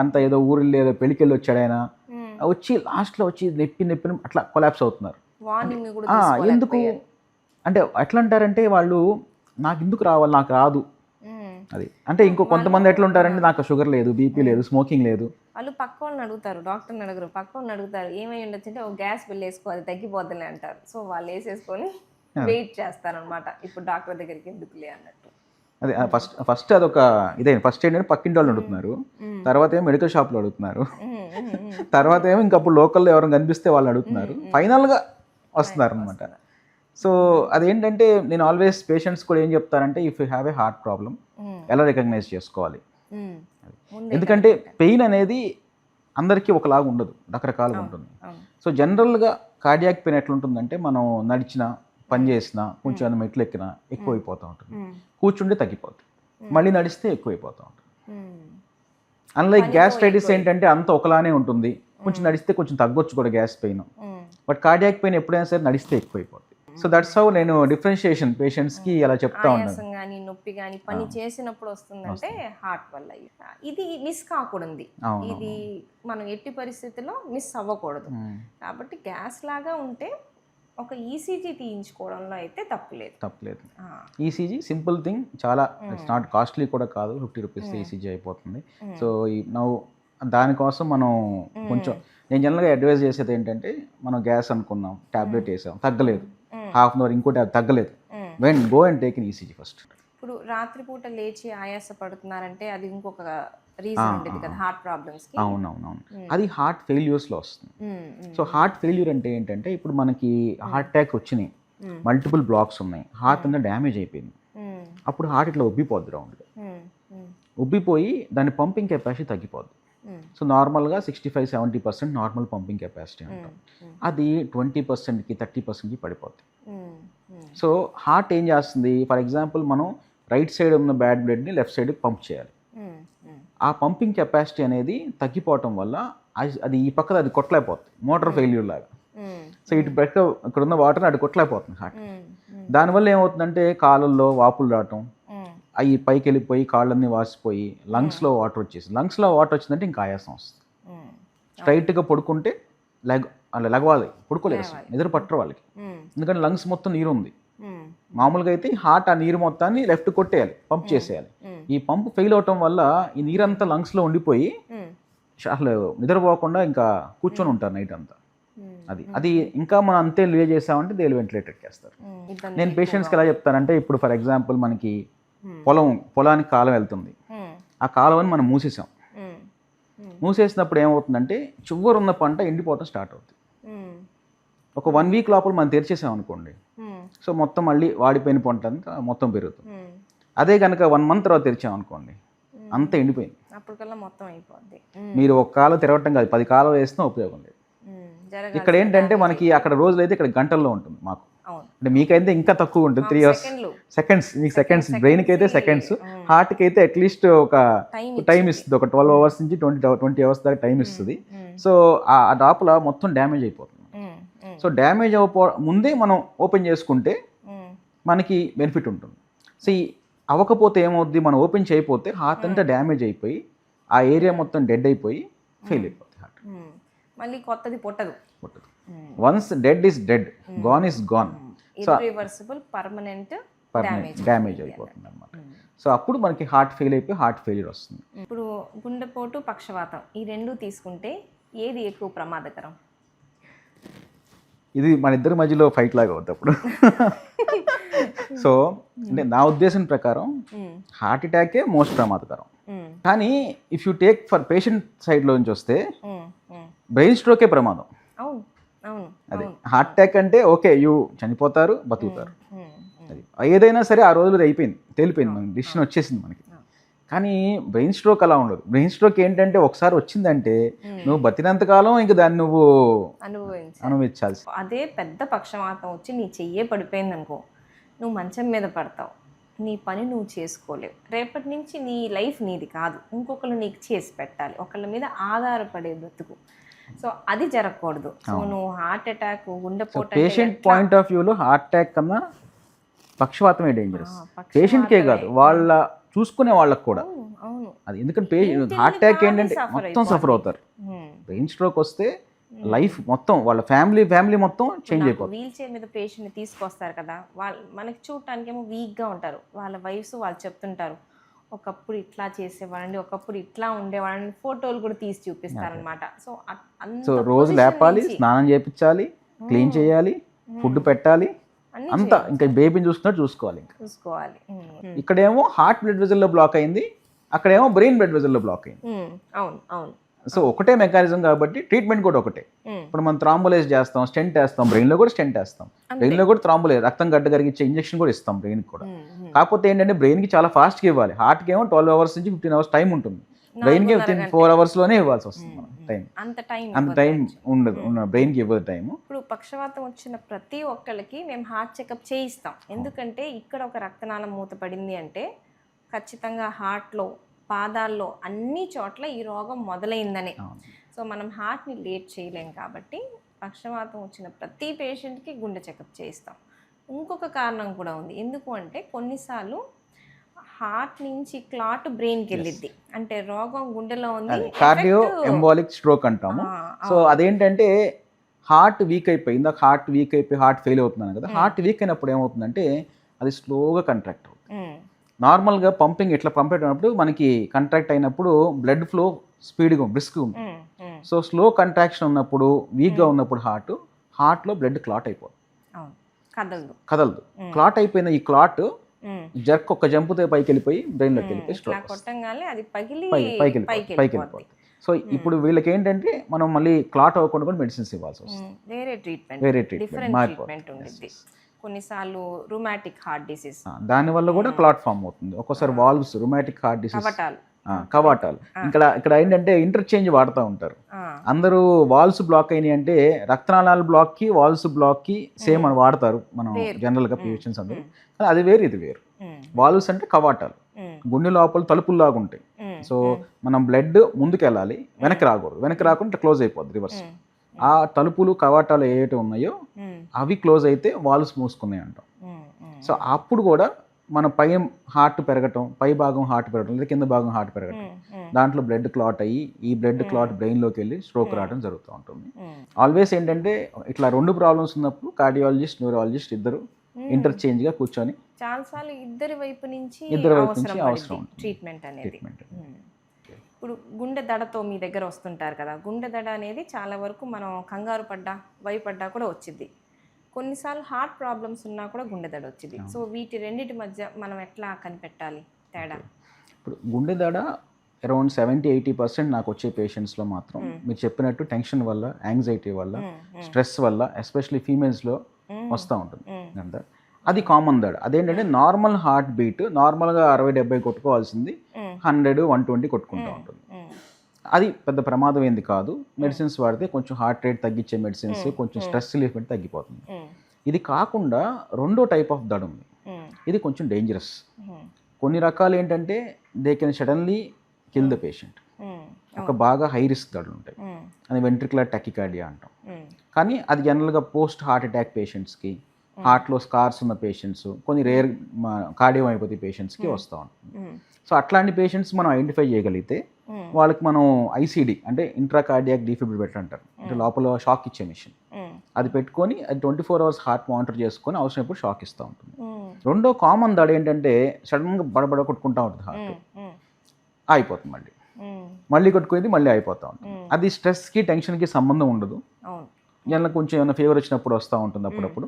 అంత ఏదో ఊరిలో ఏదో పెళ్ళికెళ్ళి వచ్చాడు ఆయన. వచ్చి లాస్ట్లో వచ్చి నొప్పి అట్లా కొలాప్స్ అవుతున్నారు. ఎందుకు అంటే ఎట్లా అంటారంటే వాళ్ళు, నాకు ఎందుకు రావాలి, నాకు రాదు అది. అంటే ఇంకో కొంతమంది ఎట్లా ఉంటారంటే నాకు షుగర్ లేదు, బీపీ లేదు, స్మోకింగ్ లేదు. వాళ్ళు పక్క వాళ్ళని అడుగుతారు, డాక్టర్ని అడగరు, పక్క వాళ్ళని అడుగుతారు ఏమై ఉండొచ్చు అంటే, ఓ గ్యాస్ బిల్ వేసుకో అది తగ్గిపోద్దులే అంటారు. సో వాళ్ళు వేసేసుకొని వెయిట్ చేస్తారనమాట, ఇప్పుడు డాక్టర్ దగ్గరికి ఎందుకులే అన్నట్టు. అదే ఫస్ట్ అదొక ఇదే. ఫస్ట్ ఏంటంటే పక్కింటి వాళ్ళు అడుగుతున్నారు, తర్వాత ఏమో మెడికల్ షాప్లో అడుగుతున్నారు, తర్వాత ఏమో ఇంకప్పుడు లోకల్లో ఎవరైనా కనిపిస్తే వాళ్ళు అడుగుతున్నారు, ఫైనల్గా వస్తున్నారు అనమాట. సో అదేంటంటే నేను ఆల్వేస్ పేషెంట్స్ కూడా ఏం చెప్తారంటే, if you have a heart problem ఎలా రికగ్నైజ్ చేసుకోవాలి. ఎందుకంటే పెయిన్ అనేది అందరికీ ఒకలాగా ఉండదు, రకరకాలుగా ఉంటుంది. సో జనరల్గా కార్డియాక్ పెయిన్ ఎట్లుంటుందంటే, మనం నడిచినా పని చేసినా కొంచెం మెట్లు ఎక్కినా ఎక్కువ అయిపోతూ ఉంటుంది, కూర్చుంటే తగ్గిపోతుంది, మళ్ళీ నడిస్తే ఎక్కువ అయిపోతూ ఉంటుంది. అన్లైక్ గ్యాస్ట్రైటిస్ ఏంటంటే అంత ఒకలానే ఉంటుంది, కొంచెం నడిస్తే కొంచెం తగ్గొచ్చు కూడా gas pain. But cardiac pain ఎప్పుడైనా సరే నడిస్తే ఎక్కువ అయిపోతుంది. సో దట్స్ హౌ నేను డిఫరెన్షియేషన్ పేషెంట్స్కి అలా చెప్తా ఉంటాను. కానీ నొప్పి కానీ పని చేసినప్పుడు వస్తుందంటే హార్ట్ వల్ల. ఇది మిస్ కాకూడదు, ఇది మనం ఎట్టి పరిస్థితుల్లో మిస్ అవ్వకూడదు. కాబట్టి గ్యాస్ లాగా ఉంటే ఒక ఈసీజీ తీయించుకోవడంలో అయితే తప్పులేదు. ఈసీజీ సింపుల్ థింగ్, చాలా ఇట్స్ నాట్ కాస్ట్లీ కూడా కాదు, 50 rupees ఈసీజీ అయిపోతుంది. సో నవ్వు దానికోసం మనం కొంచెం, నేను జనరల్గా అడ్వైజ్ చేసేది ఏంటంటే, మనం గ్యాస్ అనుకున్నాం, ట్యాబ్లెట్ వేసాం, తగ్గలేదు, హాఫ్ అన్ అవర్ ఇంకో తగ్గలేదు, when go and take in ECG first. ఇప్పుడు రాత్రిపూట లేచి ఆయాస పడుతున్నారంటే అది ఇంకొక రీజన్ ఉండేది కదా హార్ట్ ప్రాబ్లమ్స్ కి. అవునవునవును, అది హార్ట్ ఫెయిల్యూర్స్లో వస్తుంది. సో హార్ట్ ఫెయిల్యూర్ అంటే ఏంటంటే, ఇప్పుడు మనకి హార్ట్ అటాక్ వచ్చినాయి, మల్టిపుల్ బ్లాక్స్ ఉన్నాయి, హార్ట్ అంతా డ్యామేజ్ అయిపోయింది, అప్పుడు హార్ట్ ఇట్లా ఉబ్బిపోద్ది, రౌండ్గా ఉబ్బిపోయి దాని పంపింగ్ కెపాసిటీ తగ్గిపోద్ది. సో నార్మల్గా 65-70% నార్మల్ పంపింగ్ కెపాసిటీ అంటాం, అది 20%కి 30%కి పడిపోద్ది. సో హార్ట్ ఏం చేస్తుంది, ఫర్ ఎగ్జాంపుల్ మనం రైట్ సైడ్ ఉన్న బ్యాడ్ బ్లడ్ని లెఫ్ట్ సైడ్కి పంప్ చేయాలి. ఆ పంపింగ్ కెపాసిటీ అనేది తగ్గిపోవటం వల్ల అది ఈ పక్కన అది కొట్టలేకపోతుంది, మోటార్ ఫెయిల్యూర్ లాగా. సో ఇక్కడ ఉన్న వాటర్ని అది కొట్టలేకపోతుంది హార్ట్. దానివల్ల ఏమవుతుందంటే కాళ్ళల్లో వాపులు రావటం, అవి పైకి వెళ్ళిపోయి కాళ్ళన్నీ వాసిపోయి లంగ్స్లో వాటర్ లంగ్స్లో వాటర్ వచ్చిందంటే ఇంకా ఆయాసం వస్తుంది. స్ట్రైట్గా పడుకుంటే అలా లగవాలి, పడుకోలేదు, నిద్ర పట్టరు వాళ్ళకి, ఎందుకంటే లంగ్స్ మొత్తం నీరు ఉంది. మామూలుగా అయితే హార్ట్ ఆ నీరు మొత్తాన్ని లెఫ్ట్ కొట్టేయాలి, పంప్ చేసేయాలి. ఈ పంప్ ఫెయిల్ అవటం వల్ల ఈ నీరంతా లంగ్స్లో ఉండిపోయి అసలు నిద్రపోకుండా ఇంకా కూర్చొని ఉంటారు నైట్ అంతా. అది ఇంకా మనం అంతే లే చేసామంటే దే వెంటిలేటర్ చేస్తారు. నేను పేషెంట్స్కి ఎలా చెప్తానంటే, ఇప్పుడు ఫర్ ఎగ్జాంపుల్ మనకి పొలానికి కాలం వెళ్తుంది, ఆ కాలువని మనం మూసేసాం, మూసేసినప్పుడు ఏమవుతుందంటే చివరున్న పంట ఎండిపోవటం స్టార్ట్ అవుతుంది. ఒక 1 week లోపల మనం తెరిచేసాం అనుకోండి, సో మొత్తం మళ్ళీ వాడిపోయిన పంట అంతా మొత్తం పెరుగుతుంది. అదే కనుక 1 month తర్వాత తెరిచాం అనుకోండి, అంతా ఎండిపోయింది, అప్పటికల్లా మొత్తం అయిపోద్ది. మీరు ఒక కాలం తిరగటం కాదు, 10 కాలం వేసినా ఉపయోగం లేదు. ఇక్కడ ఏంటంటే మనకి అక్కడ రోజులు అయితే ఇక్కడ గంటల్లో ఉంటుంది మాకు, అంటే మీకైతే ఇంకా తక్కువ ఉంటుంది, 3 hours సెకండ్స్, మీకు సెకండ్స్, బ్రెయిన్కి అయితే సెకండ్స్, హార్ట్కి అయితే అట్లీస్ట్ ఒక టైం ఇస్తుంది, ఒక 12 hours నుంచి 20 hours దాకా టైం ఇస్తుంది. సో ఆ లోపల మొత్తం డ్యామేజ్ అయిపోతుంది. సో డ్యామేజ్ ముందే మనం ఓపెన్ చేసుకుంటే మనకి బెనిఫిట్ ఉంటుంది. సో అవ్వకపోతే ఏమవుద్ది, మనం ఓపెన్ చేయకపోతే హార్ట్ అంతా డ్యామేజ్ అయిపోయి ఆ ఏరియా మొత్తం డెడ్ అయిపోయి ఫెయిల్ అయిపోతుంది హార్ట్, మళ్ళీ కొత్తది పుట్టదు. Once dead is dead, gone is gone. So irreversible permanent damage అయిపోతుంది అన్నమాట. సో అప్పుడు మనకి హార్ట్ ఫెయిల్ అయిపోయి హార్ట్ ఫెయిల్యూర్ వస్తుంది. ఇప్పుడు గుండెపోటు, పక్షవాతం ఈ రెండు తీసుకుంటే ఏది ఎక్కువ ప్రమాదకరం? ఇది మన ఇద్దరి మధ్యలో ఫైట్ లాగా అవుతుంది అప్పుడు. సో అంటే నా ఉద్దేశం ప్రకారం హార్ట్ అటాకే మోస్ట్ ప్రమాదకరం. కానీ if you take for patient సైడ్లో నుంచి వస్తే బ్రెయిన్ స్ట్రోకే ప్రమాదం. అవును అవును అది హార్ట్ అటాక్ అంటే ఓకే యూ చనిపోతారు, బతుకుతారు, అది ఏదైనా సరే ఆ రోజులో అయిపోయింది, తేలిపోయింది, మనకి డిసిషన్ వచ్చేసింది మనకి. కానీ బ్రెయిన్ స్ట్రోక్ అలా ఉండదు. బ్రెయిన్ స్ట్రోక్ ఏంటంటే ఒకసారి వచ్చిందంటే నువ్వు బతినంతకాలం ఇంక దాన్ని నువ్వు అనుభవించాల్సి. అదే పెద్ద పక్షవాతం వచ్చి నీ చెయ్యే పడిపోయింది అనుకో, నువ్వు మంచం మీద పడతావు, నీ పని నువ్వు చేసుకోలేవు. రేపటి నుంచి నీ లైఫ్ నీది కాదు, ఇంకొకరు నీకు చేసి పెట్టాలి, ఒకళ్ళ మీద ఆధారపడే బ్రతుకు. సో అది జరగకూడదు. సో నువ్వు హార్ట్ అటాక్, గుండెపోటు, పేషెంట్ పాయింట్ ఆఫ్ వ్యూలో హార్ట్ అటాక్ కన్నా పక్షవాతమే డేంజరస్. పేషెంట్కే కాదు, వాళ్ళ చూసుకునే వాళ్ళకి కూడా. అది ఎందుకంటే హార్ట్ అటాక్ ఏంటంటే మొత్తం సఫర్ అవుతారు. బ్రెయిన్ స్ట్రోక్ వస్తే లైఫ్ మొత్తం వాళ్ళ ఫ్యామిలీ మొత్తం చేంజ్ అయిపోతుంది. వీల్ చైర్ మీద పేషెంట్ని తీసుకొస్తారు కదా, వాళ్ళు మనకి చూడటానికి ఏమో వీక్గా ఉంటారు. వాళ్ళ వయసు వాళ్ళు చెప్తుంటారు, ఒకప్పుడు ఇట్లా చేసేవాళ్ళండి, ఒకప్పుడు ఇట్లా ఉండేవాళ్ళని ఫోటోలు కూడా తీసి చూపిస్తారనమాట. సో రోజు లేపాలి, స్నానం చేయించాలి, క్లీన్ చేయాలి, ఫుడ్ పెట్టాలి, అంతా ఇంకా బేబీని చూసుకోవాలి. ఇక్కడేమో హార్ట్ బ్లడ్ వెజల్లో బ్లాక్ అయింది, అక్కడేమో బ్రెయిన్ బ్లడ్ వెజల్లో బ్లాక్ అయింది. అవును అవును. సో ఒకటే మెకానిజం కాబట్టి ట్రీట్మెంట్ కూడా ఒకటే. ఇప్పుడు మనం థ్రాంబోలైజ్ చేస్తాం, స్టెంట్ వేస్తాం, బ్రెయిన్లో కూడా స్టెంట్ వేస్తాం, బ్రెయిన్లో కూడా థ్రాంబోలైజ్, రక్తం గడ్డ కరిగించే ఇంజెక్షన్ కూడా ఇస్తాం బ్రెయిన్కి కూడా. కాకపోతే ఏంటంటే బ్రెయిన్కి చాలా ఫాస్ట్గా ఇవ్వాలి, హార్ట్కి ఏమో 12 hours నుంచి 15 hours టైం ఉంటుంది, బ్రెయిన్కి 4 hours ఇవ్వాల్సి వస్తుంది మనం టైం. అంత టైం ఉండదు బ్రెయిన్కి ఇవ్వదు టైం. ఇప్పుడు పక్షవాతం వచ్చిన ప్రతి ఒక్కరికి మేము హార్ట్ చెకప్ చేయిస్తాం. ఎందుకంటే ఇక్కడ ఒక రక్తనాళం మూతపడింది అంటే ఖచ్చితంగా హార్ట్లో, పాదాల్లో, అన్ని చోట్ల ఈ రోగం మొదలైందనే. సో మనం హార్ట్ని లేట్ చేయలేం కాబట్టి పక్షవాతం వచ్చిన ప్రతి పేషెంట్కి గుండె చెకప్ చేయిస్తాం. ఇంకొక కారణం కూడా ఉంది. ఎందుకు అంటే కొన్నిసార్లు హార్ట్ నుంచి క్లాట్ బ్రెయిన్కి వెళ్ళిద్ది, అంటే రోగం గుండెలో ఉంది, కార్డియో ఎంబాలిక్ స్ట్రోక్ అంటాము. సో అదేంటంటే హార్ట్ వీక్ అయిపోయి, ఇందాక హార్ట్ వీక్ అయిపోయి హార్ట్ ఫెయిల్ అవుతున్నాను కదా, హార్ట్ వీక్ అయినప్పుడు ఏమవుతుందంటే అది స్లోగా కంట్రాక్ట్ అవుతుంది. నార్మల్గా పంపింగ్ ఇట్లా పంపేటప్పుడు మనకి కంట్రాక్ట్ అయినప్పుడు బ్లడ్ ఫ్లో స్పీడ్గా బ్రిస్క్గా ఉంటుంది. సో స్లో కంట్రాక్షన్ ఉన్నప్పుడు, వీక్గా ఉన్నప్పుడు హార్ట్లో బ్లడ్ క్లాట్ అయిపోతుంది, కదలదు. క్లాట్ అయిపోయిన ఈ క్లాట్ జర్క్ ఒక జంపుతో పైకి వెళ్ళిపోయి బ్రెయిన్లోకి వెళ్ళిపోయి స్ట్రోక్ పైకి వెళ్ళిపోతుంది. సో ఇప్పుడు వీళ్ళకి ఏంటంటే మనం మళ్ళీ క్లాట్ అవ్వకుండా కూడా మెడిసిన్స్ ఇవ్వాల్సి వస్తుంది, వేరే ట్రీట్మెంట్ మారిపోతుంది. కొన్నిసార్లు రుమాటిక్ హార్ట్ డిసీజ్, దానివల్ల కూడా క్లాట్ ఫామ్ అవుతుంది. ఒక్కోసారి వాల్వ్స్, రుమాటిక్ హార్ట్ డిసీజ్, కవాటాలు. ఇక్కడ ఏంటంటే ఇంటర్చేంజ్ వాడుతూ ఉంటారు అందరూ. వాల్వ్స్ బ్లాక్ అయినాయి అంటే రక్తనాళాల బ్లాక్కి వాల్వ్స్ బ్లాక్కి సేమ్ అని వాడతారు మనం జనరల్గా పేషెంట్స్ అందరూ. అది వేరు, ఇది వేరు. వాల్వ్స్ అంటే కవాటాలు, గుండె లోపల తలుపుల్లాగా ఉంటాయి. సో మనం బ్లడ్ ముందుకు వెళ్ళాలి, వెనక్కి రాకూడదు, వెనక్కి రాకుండా క్లోజ్ అయిపోద్ది రివర్స్. ఆ తలుపులు కవాటాలు ఏవైతే ఉన్నాయో అవి క్లోజ్ అయితే వాల్వ్స్ మూసుకున్నాయి అంటాం. సో అప్పుడు కూడా మన పై హార్ట్ పెరగటం, పై భాగం హార్ట్ పెరగటం, లేదా కింద భాగం హార్ట్ పెరగటం, దాంట్లో బ్లడ్ క్లాట్ అయ్యి ఈ బ్లడ్ క్లాట్ బ్రెయిన్లోకి వెళ్ళి స్ట్రోక్ రావడం జరుగుతూ ఉంటుంది. ఆల్వేస్ ఏంటంటే ఇట్లా 2 ప్రాబ్లమ్స్ ఉన్నప్పుడు కార్డియాలజిస్ట్, న్యూరాలజిస్ట్ ఇద్దరు ఇంటర్చేంజ్గా కూర్చొని చాలాసార్లు ఇద్దరి వైపు నుంచి అవసరం ట్రీట్మెంట్ అనేది. ఇప్పుడు గుండె దడతో మీ దగ్గర వస్తుంటారు కదా, గుండె దడ అనేది చాలా వరకు మనం కంగారు పడ్డా, భయపడ్డా కూడా వచ్చింది. కొన్నిసార్లు హార్ట్ ప్రాబ్లమ్స్ ఉన్నా కూడా గుండె దడ వచ్చింది. సో వీటి రెండింటి మధ్య మనం ఎట్లా కనిపెట్టాలి తేడా? ఇప్పుడు గుండె దడ అరౌండ్ 70-80% నాకు వచ్చే పేషెంట్స్లో మాత్రం మీరు చెప్పినట్టు టెన్షన్ వల్ల, యాంగ్జైటీ వల్ల, స్ట్రెస్ వల్ల, ఎస్పెషల్లీ ఫీమేల్స్లో వస్తూ ఉంటుంది. అది కామన్ దడ. అదేంటంటే నార్మల్ హార్ట్ బీట్ నార్మల్గా 60-70 కొట్టుకోవాల్సింది 100-120 కొట్టుకుంటూ ఉంటుంది. అది పెద్ద ప్రమాదం ఏంది కాదు. మెడిసిన్స్ వాడితే కొంచెం హార్ట్ రేట్ తగ్గించే మెడిసిన్స్, కొంచెం స్ట్రెస్ రిలీఫ్ అంటే తగ్గిపోతుంది. ఇది కాకుండా రెండో టైప్ ఆఫ్ దడ ఉంది, ఇది కొంచెం డేంజరస్. కొన్ని రకాలు ఏంటంటే they can suddenly kill the patient. ఒక బాగా హై రిస్క్ దడలు ఉంటాయి, అది వెంట్రికులర్ టెకికార్డియా అంటాం. కానీ అది జనరల్గా పోస్ట్ హార్ట్ అటాక్ పేషెంట్స్కి, హార్ట్లో స్కార్స్ ఉన్న పేషెంట్స్, కొన్ని రేర్ కార్డియోమైపోతే పేషెంట్స్కి వస్తూ ఉంటుంది. సో అట్లాంటి పేషెంట్స్ మనం ఐడెంటిఫై చేయగలిగితే వాళ్ళకి మనం ఐసీడీ అంటే ఇంట్రా కార్డియాక్ డీఫిబ్రిలేటర్ అంటారు, అంటే లోపల షాక్ ఇచ్చే మిషన్, అది పెట్టుకొని అది 24 hours హార్ట్ మానిటర్ చేసుకొని అవసరమైనప్పుడు షాక్ ఇస్తూ ఉంటుంది. రెండో కామన్ దడ ఏంటంటే సడన్గా బడబడ కొట్టుకుంటూ ఉంటుంది, హార్ట్ అయిపోతుంది, మళ్ళీ కొట్టుకునేది మళ్ళీ అయిపోతూ ఉంటుంది. అది స్ట్రెస్కి, టెన్షన్కి సంబంధం ఉండదు. జనరల్ కొంచెం ఏమైనా ఫీవర్ వచ్చినప్పుడు వస్తూ ఉంటుంది అప్పుడప్పుడు.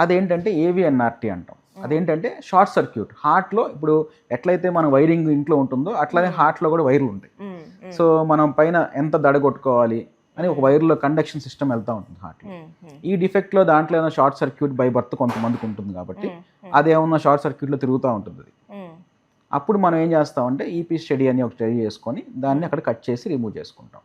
అదేంటంటే ఏవిఎన్ఆర్టీ అంటాం. అదేంటంటే షార్ట్ సర్క్యూట్. హార్ట్లో ఇప్పుడు ఎట్లయితే మన వైరింగ్ ఇంట్లో ఉంటుందో అట్లానే హార్ట్లో కూడా వైర్లు ఉంటాయి. సో మనం పైన ఎంత దడ కొట్టుకోవాలి అని ఒక వైర్లో కండక్షన్ సిస్టమ్ వెళ్తూ ఉంటుంది హార్ట్లో. ఈ డిఫెక్ట్లో దాంట్లో ఏమైనా షార్ట్ సర్క్యూట్ బై బర్త్ కొంతమందికి ఉంటుంది కాబట్టి అదేమన్నా షార్ట్ సర్క్యూట్లో తిరుగుతూ ఉంటుంది అది. అప్పుడు మనం ఏం చేస్తామంటే ఈపీ స్టడీ అని ఒక స్టడీ చేసుకొని దాన్ని అక్కడ కట్ చేసి రిమూవ్ చేసుకుంటాం.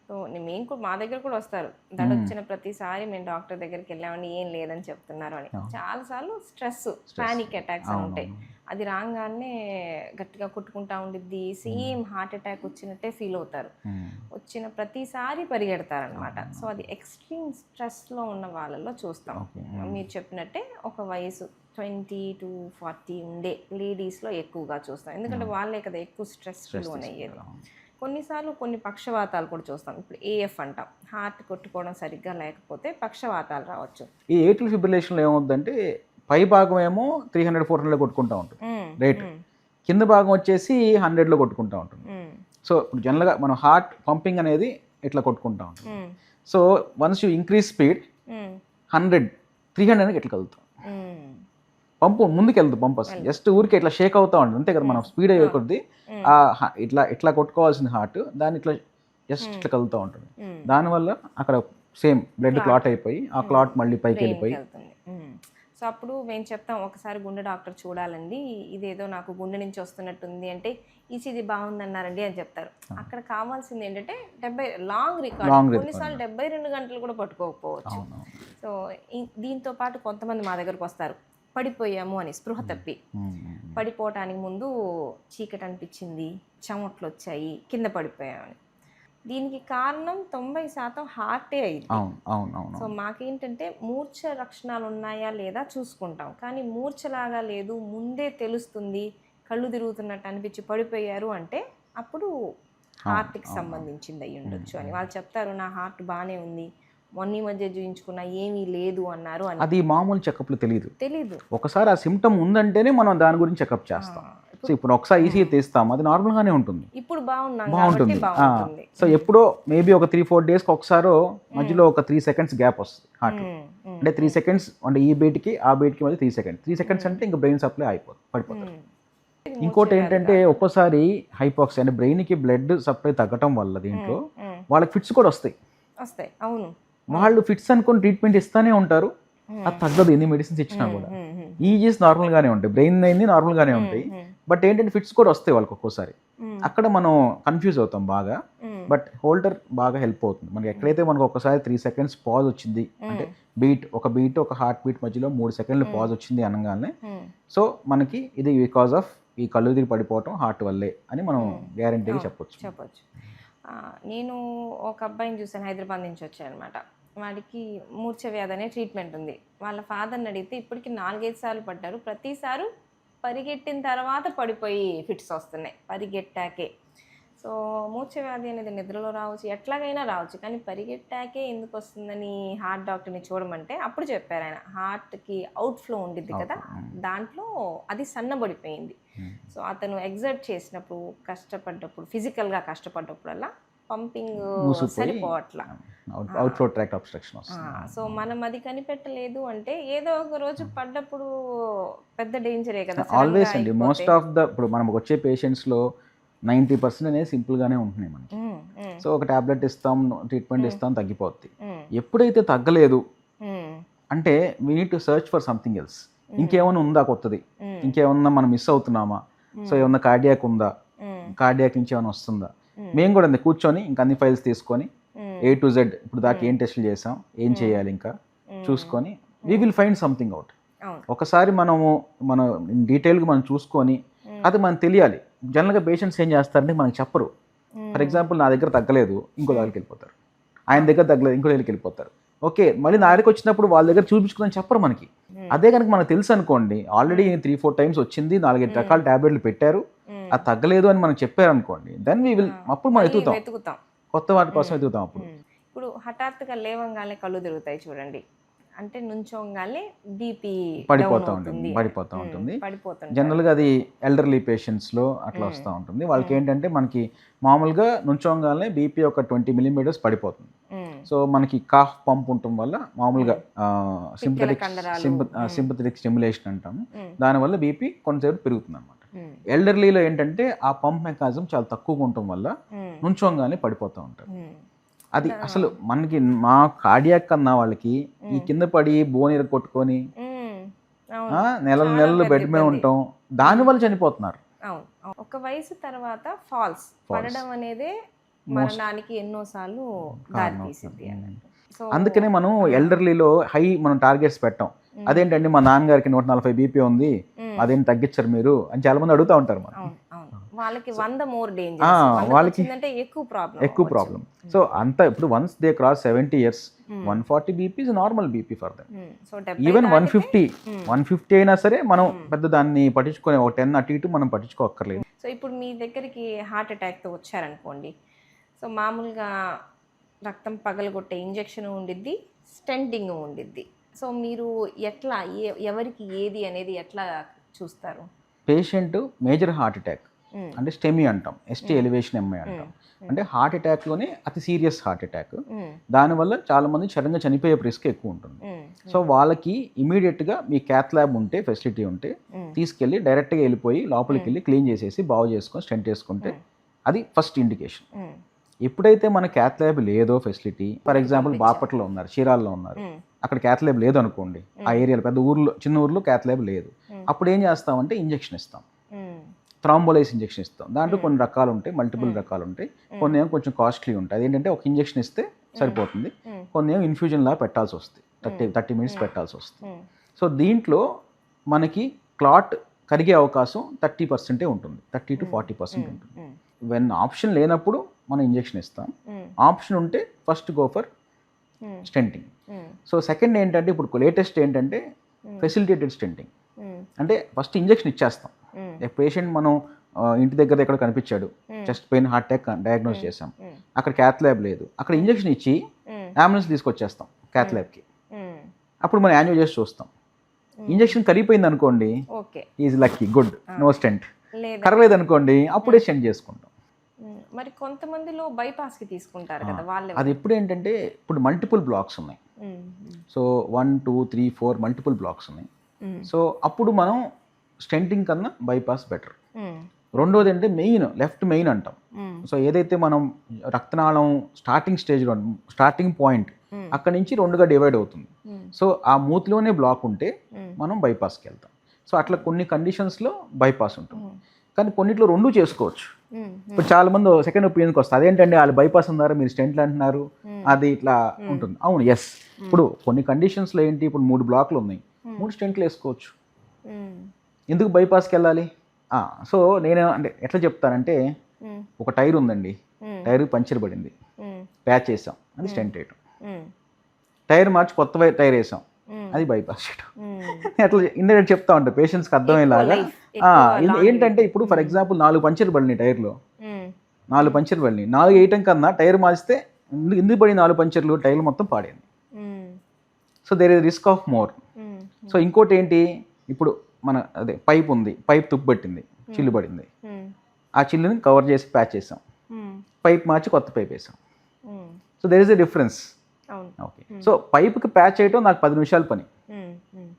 సో మేము కూడా మా దగ్గర కూడా వస్తారు, దడ వచ్చిన ప్రతిసారి మేము డాక్టర్ దగ్గరికి వెళ్ళామని ఏం లేదని చెప్తున్నారు అని. చాలాసార్లు స్ట్రెస్ పానిక్ అటాక్స్ అని ఉంటాయి. అది రాగానే గట్టిగా కొట్టుకుంటా ఉండిద్ది, సేమ్ హార్ట్ అటాక్ వచ్చినట్టే ఫీల్ అవుతారు. వచ్చిన ప్రతిసారి పరిగెడతారనమాట. సో అది ఎక్స్ట్రీమ్ స్ట్రెస్లో ఉన్న వాళ్ళలో చూస్తాం. మీరు చెప్పినట్టే ఒక వయసు 20 to 40 ఉండే లేడీస్లో ఎక్కువగా చూస్తాం, ఎందుకంటే వాళ్ళే కదా ఎక్కువ స్ట్రెస్ లోన్ అయ్యేది. కొన్నిసార్లు కొన్ని పక్షవాతాలు కూడా చూస్తాం. ఇప్పుడు ఏఎఫ్ అంటాం, హార్ట్ కొట్టుకోవడం సరిగ్గా లేకపోతే పక్షవాతాలు రావచ్చు. ఈ ఏట్రిల్ ఫిబ్రిలేషన్లో ఏమవుతుందంటే పై భాగం ఏమో 300-400 కొట్టుకుంటూ ఉంటుంది రేట్, కింద భాగం వచ్చేసి 100లో కొట్టుకుంటూ ఉంటుంది. సో ఇప్పుడు జనరల్గా మనం హార్ట్ పంపింగ్ అనేది ఇట్లా కొట్టుకుంటూ ఉంటుంది. So once you increase speed 100-300 ఇట్లా కలుగుతాం. పంపు ముందుకు వెళ్తుంది, పంపు అసలు జస్ట్ ఊరికి ఇట్లా షేక్ అవుతూ ఉంటుంది అంతే కదా. మనం స్పీడ్ అయ్యే కొద్ది ఇట్లా ఇట్లా కొట్టుకోవాల్సిన హార్ట్ దాన్ని ఇట్లా జస్ట్ ఇట్లా కలుగుతూ ఉంటుంది. దానివల్ల అక్కడ సేమ్ బ్లడ్ క్లాట్ అయిపోయి ఆ క్లాట్ మళ్ళీ పైకి వెళ్ళిపోయి. సో అప్పుడు మేము చెప్తాం, ఒకసారి గుండె డాక్టర్ చూడాలండి, ఇదేదో నాకు గుండె నుంచి వస్తున్నట్టుంది అంటే ఈసీజీ బాగుందన్నారండి అని చెప్తారు. అక్కడ కావాల్సింది ఏంటంటే లాంగ్ రికార్డ్, కొన్నిసార్లు 72 గంటలు కూడా పట్టుకోకపోవచ్చు. సో దీంతో పాటు కొంతమంది మా దగ్గరకు వస్తారు, పడిపోయాము అని స్పృహ తప్పి. పడిపోవటానికి ముందు చీకటి అనిపించింది, చెమట్లు వచ్చాయి, కింద పడిపోయామని. దీనికి కారణం 90% హార్టే అయింది. సో మాకేంటంటే మూర్ఛ లక్షణాలు ఉన్నాయా లేదా చూసుకుంటాం, కానీ మూర్ఛలాగా లేదు, ముందే తెలుస్తుంది, కళ్ళు తిరుగుతున్నట్టు అనిపించి పడిపోయారు అంటే అప్పుడు హార్ట్కి సంబంధించింది అయ్యి ఉండొచ్చు అని వాళ్ళు చెప్తారు. నా హార్ట్ బాగానే ఉంది, మొన్న మధ్య చూయించుకున్నా ఏమీ లేదు అన్నారు అని. అది మామూలు చెకప్లు తెలియదు. ఒకసారి ఆ సిమ్టమ్ ఉందంటేనే మనం దాని గురించి చెకప్ చేస్తాం. సో ఇప్పుడు ఒకసారి ఈసీ తీస్తాం, అది నార్మల్గానే ఉంటుంది, ఇప్పుడు బాగుంటుంది. సో ఎప్పుడో మేబీ ఒక 3-4 డేస్కి ఒకసారి మధ్యలో ఒక 3 seconds గ్యాప్ వస్తుంది హార్ట్. అంటే 3 seconds అంటే ఈ బీట్కి ఆ బీట్కి మధ్య 3 seconds అంటే ఇంకా బ్రెయిన్ సప్లై పడిపోతుంది. ఇంకోటి ఏంటంటే ఒక్కోసారి హైపాక్సియా అంటే బ్రెయిన్కి బ్లడ్ సప్లై తగ్గటం వల్ల దీంట్లో వాళ్ళకి ఫిట్స్ కూడా వస్తాయి. అవును, వాళ్ళు ఫిట్స్ అనుకుని ట్రీట్మెంట్ ఇస్తూనే ఉంటారు, అది తగ్గదు ఎన్ని మెడిసిన్స్ ఇచ్చినా కూడా. ఈజీస్ నార్మల్గానే ఉంటాయి, బ్రెయిన్ అయింది నార్మల్గానే ఉంటాయి, బట్ ఏంటంటే ఫిట్స్ కూడా వస్తాయి వాళ్ళకి ఒక్కోసారి. అక్కడ మనం కన్ఫ్యూజ్ అవుతాం బాగా. బట్ హోల్డర్ బాగా హెల్ప్ అవుతుంది మనకి. ఎక్కడైతే మనకు ఒకసారి 3 seconds పాజ్ వచ్చింది అంటే ఒక హార్ట్ బీట్ మధ్యలో 3 seconds పాజ్ వచ్చింది అనగానే, సో మనకి ఇది బికాజ్ ఆఫ్ ఈ కళ్ళు తిరిగి పడిపోవటం హార్ట్ వల్లే అని మనం గ్యారంటీగా చెప్పొచ్చు. నేను ఒక అబ్బాయిని చూసాను, హైదరాబాద్ నుంచి వచ్చాయన్నమాట. వాడికి మూర్ఛ వ్యాధి అనే ట్రీట్మెంట్ ఉంది. వాళ్ళ ఫాదర్ని అడిగితే ఇప్పటికి 4-5 సార్లు పడ్డారు, ప్రతిసారి పరిగెట్టిన తర్వాత పడిపోయి ఫిట్స్ వస్తున్నాయి, పరిగెట్టాకే. సో మూర్ఛ వ్యాధి అనేది నిద్రలో రావచ్చు, ఎట్లాగైనా రావచ్చు, కానీ పరిగెట్టాకే ఎందుకు వస్తుందని హార్ట్ డాక్టర్ని చూడమంటే అప్పుడు చెప్పారు ఆయన, హార్ట్కి అవుట్ఫ్లో ఉండిద్ది కదా, దాంట్లో అది సన్నబడిపోయింది. సో అతను ఎగ్జర్ట్ చేసినప్పుడు, కష్టపడ్డప్పుడు, ఫిజికల్గా కష్టపడ్డప్పుడల్లా పంపింగ్ సరిపోవట్లా, అవుట్ఫ్లో ట్రాక్ట్ అబ్స్ట్రక్షన్. సో మనం అది కనిపెట్టలేదు అంటే ఏదో ఒక రోజు పడ్డప్పుడు పెద్ద డేంజరే కదా. ఆల్వేస్ అండి, మోస్ట్ ఆఫ్ ద ఇప్పుడు మనకు వచ్చే పేషెంట్స్లో 90% అనేది సింపుల్గానే ఉంటున్నాయి మనకి. సో ఒక టాబ్లెట్ ఇస్తాం, ట్రీట్మెంట్ ఇస్తాం, తగ్గిపోద్ది. ఎప్పుడైతే తగ్గలేదు అంటే we need to search for something else. ఇంకేమైనా ఉందా కొత్తది, ఇంకేమన్నా మనం మిస్ అవుతున్నామా, సో ఏమన్నా కార్డియాక్ ఉందా, కార్డియాక్ నుంచి ఏమైనా వస్తుందా. మేము కూడా కూర్చొని ఇంకా అన్ని ఫైల్స్ తీసుకొని A to Z ఇప్పుడు దాకా ఏం టెస్టులు చేసాం, ఏం చేయాలి ఇంకా చూసుకొని we will find something out. ఒకసారి మన డీటెయిల్గా మనం చూసుకొని అది మనకు తెలియాలి. జనరల్గా పేషెంట్స్ ఏం చేస్తారంటే మనకి చెప్పరు. ఫర్ ఎగ్జాంపుల్ నా దగ్గర తగ్గలేదు, ఇంకో దగ్గరికి వెళ్ళిపోతారు, ఆయన దగ్గర తగ్గలేదు, ఇంకో దగ్గరికి వెళ్ళిపోతారు. ఓకే, మళ్ళీ నా దగ్గరికి వచ్చినప్పుడు వాళ్ళ దగ్గర చూపించుకుందని చెప్పరు మనకి. అదే కనుక మనకు తెలుసు అనుకోండి, ఆల్రెడీ 3-4 times వచ్చింది, 4-5 రకాల టాబ్లెట్లు పెట్టారు, అది తగ్గలేదు అని మనకు చెప్పారు అనుకోండి, దెన్ వీ విల్ అప్పుడు మనం వెతుకుతాం, కొత్త వాటి కోసం వెతుకుతాం. ఇప్పుడు హఠాత్తుగా లేవంగానే కళ్ళు తిరుగుతాయి చూడండి, అంటే నుంచోగానే బీపీ పడిపోతూ ఉంటుంది. జనరల్గా అది ఎల్డర్లీ పేషెంట్స్లో అట్లా వస్తూ ఉంటుంది. వాళ్ళకి ఏంటంటే మనకి మామూలుగా నుంచోగానే బీపీ ఒక 20 millimeters పడిపోతుంది. సో మనకి కాఫ్ పంప్ ఉండటం వల్ల మామూలుగా కండరాలు. సింపథెటిక్ స్టిమ్యులేషన్ అంటాము, దానివల్ల బీపీ కొంతసేపు పెరుగుతుంది అనమాట. ఉమ్, ఎల్డర్లీలో ఏంటంటే ఆ పంప్ మెకానిజం చాలా తక్కువగా ఉండటం వల్ల ఉమ్, నుంచోగానే పడిపోతూ ఉంటారు. ఉమ్, అది అసలు మనకి మా కార్డియాక్ అన్న వాళ్ళకి ఈ కింద పడి బోన్ కొట్టుకొని ఉమ్, అవును. నెలలు చాలా నెలలు పెద్ద బెడ్ మీద ఇబ్బంది. ఉండటం, దానివల్ల చనిపోతున్నారు. అవును, అవును. ఒక వయసు తర్వాత ఫాల్స్ పడడం అనేది మరణానికి ఎన్నోసార్లు దారి తీసింది అన్నట్టు. సో అందుకనే మనం ఎల్డర్లీలో మనం టార్గెట్స్ పెట్టాం. అదేంటండి మా నాన్నగారికి 140 బీపీ ఉంది, అదేం తగ్గించరు మీరు అని చాలా మంది అడుగుతూ ఉంటారు మనం. అవును, అవును. వాళ్ళకి 100 మోర్ డేంజర్, వాళ్ళకి ఎక్కువ ప్రాబ్లం. సో అంత ఇప్పుడు once they cross 70 years 140 BP is normal BP for them. So even 150 అయినా సరే మనం పెద్ద దాన్ని పట్టించుకునే ఒక 10 అటు ఇటు మనం పట్టించుకోక్కర్లేదు. సో ఇప్పుడు మీ దగ్గరికి హార్ట్ అటాక్తో వచ్చారనుకోండి, సో మామూలుగా రక్తం పగలగొట్టే ఇంజెక్షన్ ఉండిద్ది, స్టెంటింగ్ ఉండిద్ది. సో మీరు ఎట్లా ఎవరికి ఏది అనేది ఎట్లా చూస్తారు? పేషెంట్ మేజర్ హార్ట్ అటాక్ అంటే స్టెమీ అంటాం, ఎస్టీ ఎలివేషన్ ఎంఐ అంటాం, అంటే హార్ట్ అటాక్లోనే అతి సీరియస్ హార్ట్ అటాక్. దానివల్ల చాలా మంది సడన్గా చనిపోయే రిస్క్ ఎక్కువ ఉంటుంది. సో వాళ్ళకి ఇమీడియట్గా మీ క్యాత్ ల్యాబ్ ఉంటే, ఫెసిలిటీ ఉంటే తీసుకెళ్ళి డైరెక్ట్గా వెళ్ళిపోయి లోపలికి వెళ్ళి క్లీన్ చేసేసి బాగు చేసుకొని స్టెంట్ వేసుకుంటే అది ఫస్ట్ ఇండికేషన్. ఎప్పుడైతే మన క్యాత్ ల్యాబ్ లేదో ఫెసిలిటీ, ఫర్ ఎగ్జాంపుల్ బాపట్లలో ఉన్నారు, చీరాల్లో ఉన్నారు, అక్కడ క్యాత్ ల్యాబ్ లేదు అనుకోండి, ఆ ఏరియాలో పెద్ద ఊర్లో చిన్న ఊర్లో క్యాత్ ల్యాబ్ లేదు, అప్పుడు ఏం చేస్తామంటే ఇంజెక్షన్ ఇస్తాం, థ్రాంబోలైస్ ఇంజెక్షన్ ఇస్తాం. దాంట్లో కొన్ని రకాలు ఉంటాయి, మల్టిపుల్ రకాలు ఉంటాయి, కొన్ని ఏమో కొంచెం కాస్ట్లీ ఉంటాయి. అదేంటంటే ఒక ఇంజెక్షన్ ఇస్తే సరిపోతుంది, కొన్ని ఏమో ఇన్ఫ్యూజన్ లా పెట్టాల్సి వస్తుంది, 30 minutes పెట్టాల్సి వస్తుంది. సో దీంట్లో మనకి క్లాట్ కరిగే అవకాశం 30% ఉంటుంది, 30 to 40% ఉంటుంది. వెన్ ఆప్షన్ లేనప్పుడు మనం ఇంజెక్షన్ ఇస్తాం, ఆప్షన్ ఉంటే first go for stenting. So second ఏంటంటే ఇప్పుడు లేటెస్ట్ ఏంటంటే ఫెసిలిటేటెడ్ స్టెంటింగ్, అంటే ఫస్ట్ ఇంజెక్షన్ ఇచ్చేస్తాం. పేషెంట్ మనం ఇంటి దగ్గర ఎక్కడ కనిపించాడు, chest pain heart attack diagnose చేసాం, అక్కడ క్యాత్ ల్యాబ్ లేదు, అక్కడ ఇంజెక్షన్ ఇచ్చి అంబులెన్స్ తీసుకొచ్చేస్తాం క్యాత్ ల్యాబ్కి. అప్పుడు మనం యాన్యువల్ చేసి చూస్తాం, ఇంజెక్షన్ కరిగిపోయింది అనుకోండి, is lucky, good, no stent. కరలేదు అనుకోండి, అప్పుడే స్టెంట్ చేసుకుంటాం. మరి కొంతమందిలో బైపాస్కి తీసుకుంటారు కదా వాళ్ళు. అది ఎప్పుడు ఏంటంటే ఇప్పుడు మల్టిపుల్ బ్లాక్స్ ఉన్నాయి, సో 1, 2, 3, 4 మల్టిపుల్ బ్లాక్స్ ఉన్నాయి. సో అప్పుడు మనం స్టెంటింగ్ కన్నా బైపాస్ బెటర్. రెండోది అంటే లెఫ్ట్ మెయిన్ అంటాం. సో ఏదైతే మనం రక్తనాళం స్టార్టింగ్ పాయింట్ అక్కడ నుంచి 2గా డివైడ్ అవుతుంది. సో ఆ మూతిలోనే బ్లాక్ ఉంటే మనం బైపాస్కి వెళ్తాం. సో అట్లా కొన్ని కండిషన్స్లో బైపాస్ ఉంటుంది, కానీ కొన్నిట్లో 2 చేసుకోవచ్చు. ఇప్పుడు చాలా మంది సెకండ్ ఒపీనియన్కి వస్తారు, అదేంటండి వాళ్ళు బైపాస్ అన్నారు మీరు స్టెంట్లు అంటున్నారు, అది ఇట్లా ఉంటుంది. అవును, ఎస్. ఇప్పుడు కొన్ని కండిషన్స్లో ఏంటి, ఇప్పుడు 3 బ్లాక్లు ఉన్నాయి, 3 స్టెంట్లు వేసుకోవచ్చు. ఎందుకు బైపాస్కి వెళ్ళాలి? సో నేను అంటే ఎట్లా చెప్తానంటే, ఒక టైర్ ఉందండి, టైర్ పంచర్ పడింది, ప్యాచ్ వేసాం, అది స్టెంట్ వేయటం. టైర్ మార్చి కొత్త టైర్ వేసాం, అది బైపాస్ చేయటం. అట్లా ఇండైరెక్ట్ చెప్తా ఉంటాను పేషెంట్స్కి అర్థమయ్యేలాగా. ఏంటంటే ఇప్పుడు ఫర్ ఎగ్జాంపుల్ 4 పంచర్లు పడినాయి టైర్లో, 4 పంచర్లు పడినాయి, 4 వేయటం కన్నా టైర్ మార్చితే ఎందుకు పడి 4 పంచర్లు, టైర్లు మొత్తం పాడైంది. So there is risk of more. So ఇంకోటి ఏంటి, ఇప్పుడు మన పైప్ ఉంది, పైప్ తుప్పు పట్టింది, చిల్లు పడింది, ఆ చిల్లుని కవర్ చేసి ప్యాచ్ చేసాం, పైప్ మార్చి కొత్త పైప్ వేసాం. So there is a difference. Okay, so పైప్కి ప్యాచ్ చేయటం నాకు 10 నిమిషాల పని,